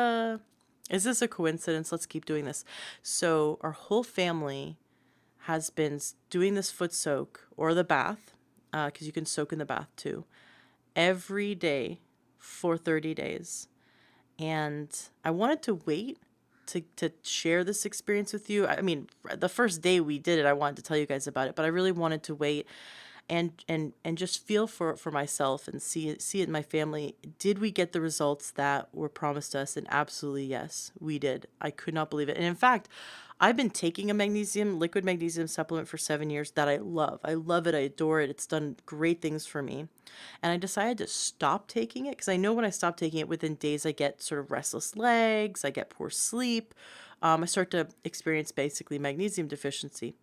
Is this a coincidence? Let's keep doing this. So our whole family has been doing this foot soak or the bath, because you can soak in the bath too, every day for 30 days. And I wanted to wait to share this experience with you. I mean, the first day we did it, I wanted to tell you guys about it, but I really wanted to wait and just feel for myself and see it in my family. Did we get the results that were promised us? And absolutely yes, we did. I could not believe it. And in fact, I've been taking a liquid magnesium supplement for 7 years that I love. I love it. I adore it. It's done great things for me. And I decided to stop taking it because I know when I stop taking it, within days, I get sort of restless legs, I get poor sleep. I start to experience basically magnesium deficiency.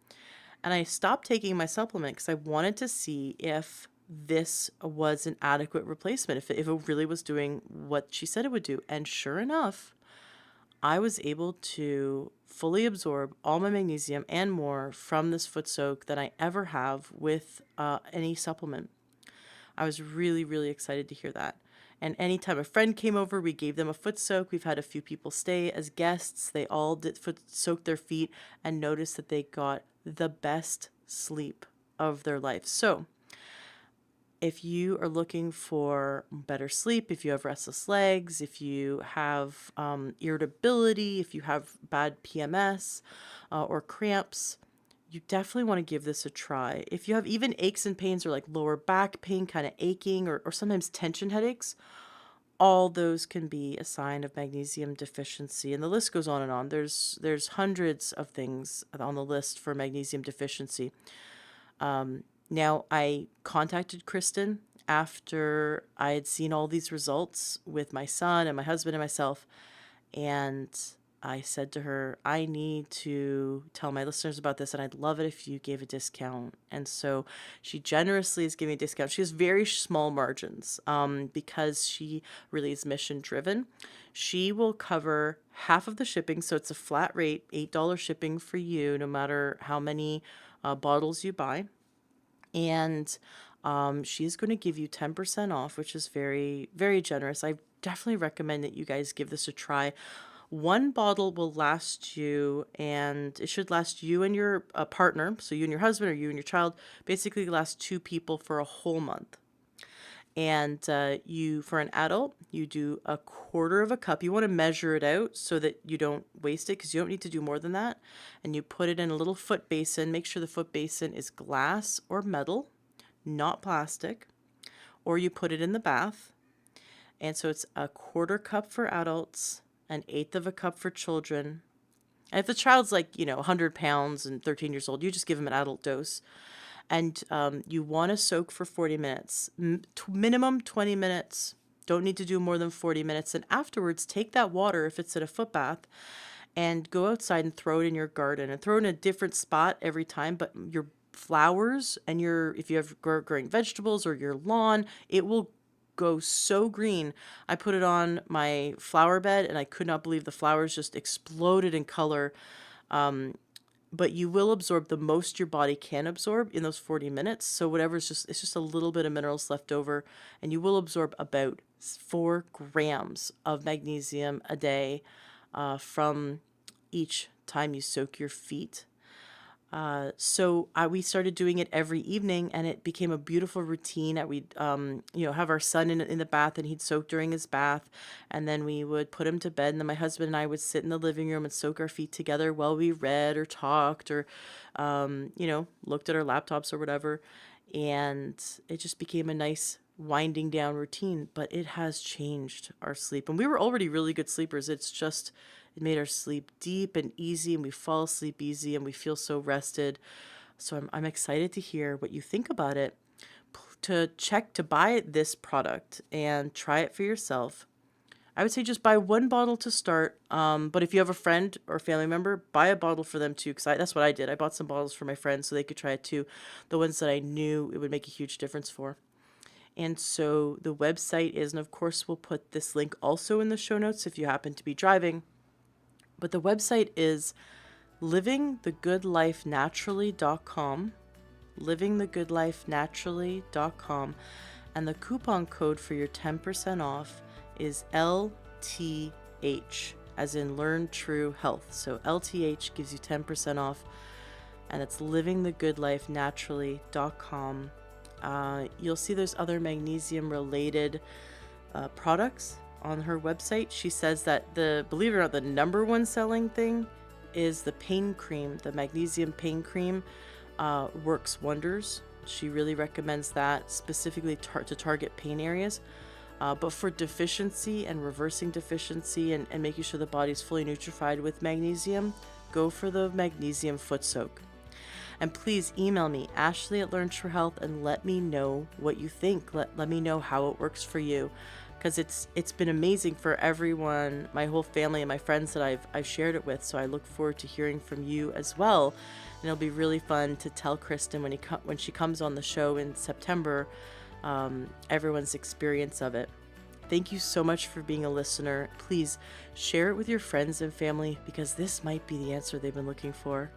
And I stopped taking my supplement because I wanted to see if this was an adequate replacement, if it really was doing what she said it would do. And sure enough, I was able to fully absorb all my magnesium and more from this foot soak than I ever have with any supplement. I was really, really excited to hear that. And anytime a friend came over, we gave them a foot soak. We've had a few people stay as guests. They all did foot soak their feet and noticed that they got the best sleep of their life. So if you are looking for better sleep, if you have restless legs, if you have irritability, if you have bad PMS or cramps, you definitely want to give this a try. If you have even aches and pains or like lower back pain, kind of aching, or sometimes tension headaches, all those can be a sign of magnesium deficiency. And the list goes on and on. There's hundreds of things on the list for magnesium deficiency. Now, I contacted Kristen after I had seen all these results with my son and my husband and myself, and I said to her, I need to tell my listeners about this, and I'd love it if you gave a discount. And so she generously is giving a discount. She has very small margins because she really is mission driven. She will cover half of the shipping, so it's a flat rate, $8 shipping for you, no matter how many bottles you buy. And she's going to give you 10% off, which is very, very generous. I definitely recommend that you guys give this a try. One bottle will last you, and it should last you and your partner, so you and your husband or you and your child, basically last two people for a whole month. And for an adult, you do a quarter of a cup. You want to measure it out so that you don't waste it, because you don't need to do more than that. And you put it in a little foot basin. Make sure the foot basin is glass or metal, not plastic. Or you put it in the bath. And so it's a quarter cup for adults, an eighth of a cup for children. And if the child's 100 pounds and 13 years old, you just give them an adult dose. And you want to soak for 40 minutes, minimum 20 minutes. Don't need to do more than 40 minutes. And afterwards, take that water, if it's in a foot bath, and go outside and throw it in your garden, and throw it in a different spot every time. But your flowers and if you have growing vegetables or your lawn, it will go so green. I put it on my flower bed and I could not believe the flowers just exploded in color. But you will absorb the most your body can absorb in those 40 minutes. So it's just a little bit of minerals left over, and you will absorb about 4 grams of magnesium a day from each time you soak your feet. So we started doing it every evening, and it became a beautiful routine that we'd, have our son in the bath, and he'd soak during his bath, and then we would put him to bed, and then my husband and I would sit in the living room and soak our feet together while we read or talked or, looked at our laptops or whatever. And it just became a nice winding down routine, but it has changed our sleep. And we were already really good sleepers. It made our sleep deep and easy, and we fall asleep easy, and we feel so rested. So I'm excited to hear what you think about it. To buy this product and try it for yourself, I would say just buy one bottle to start. But if you have a friend or family member, buy a bottle for them too, because that's what I did. I bought some bottles for my friends so they could try it too, the ones that I knew it would make a huge difference for. And so the website is, and of course we'll put this link also in the show notes if you happen to be driving. But the website is livingthegoodlifenaturally.com, livingthegoodlifenaturally.com, and the coupon code for your 10% off is LTH. as in Learn True Health. So LTH gives you 10% off, and it's livingthegooдлifenaturally.com. You'll see there's other magnesium related products on her website. She says that believe it or not, the number one selling thing is the pain cream. The magnesium pain cream works wonders. She really recommends that specifically to target pain areas. But for deficiency and reversing deficiency and making sure the body's fully nutrified with magnesium, go for the magnesium foot soak. And please email me, Ashley at Learn True Health, and let me know what you think. Let me know how it works for you, because it's been amazing for everyone, my whole family and my friends that I've shared it with. So I look forward to hearing from you as well. And it'll be really fun to tell Kristen when she comes on the show in September, everyone's experience of it. Thank you so much for being a listener. Please share it with your friends and family, because this might be the answer they've been looking for.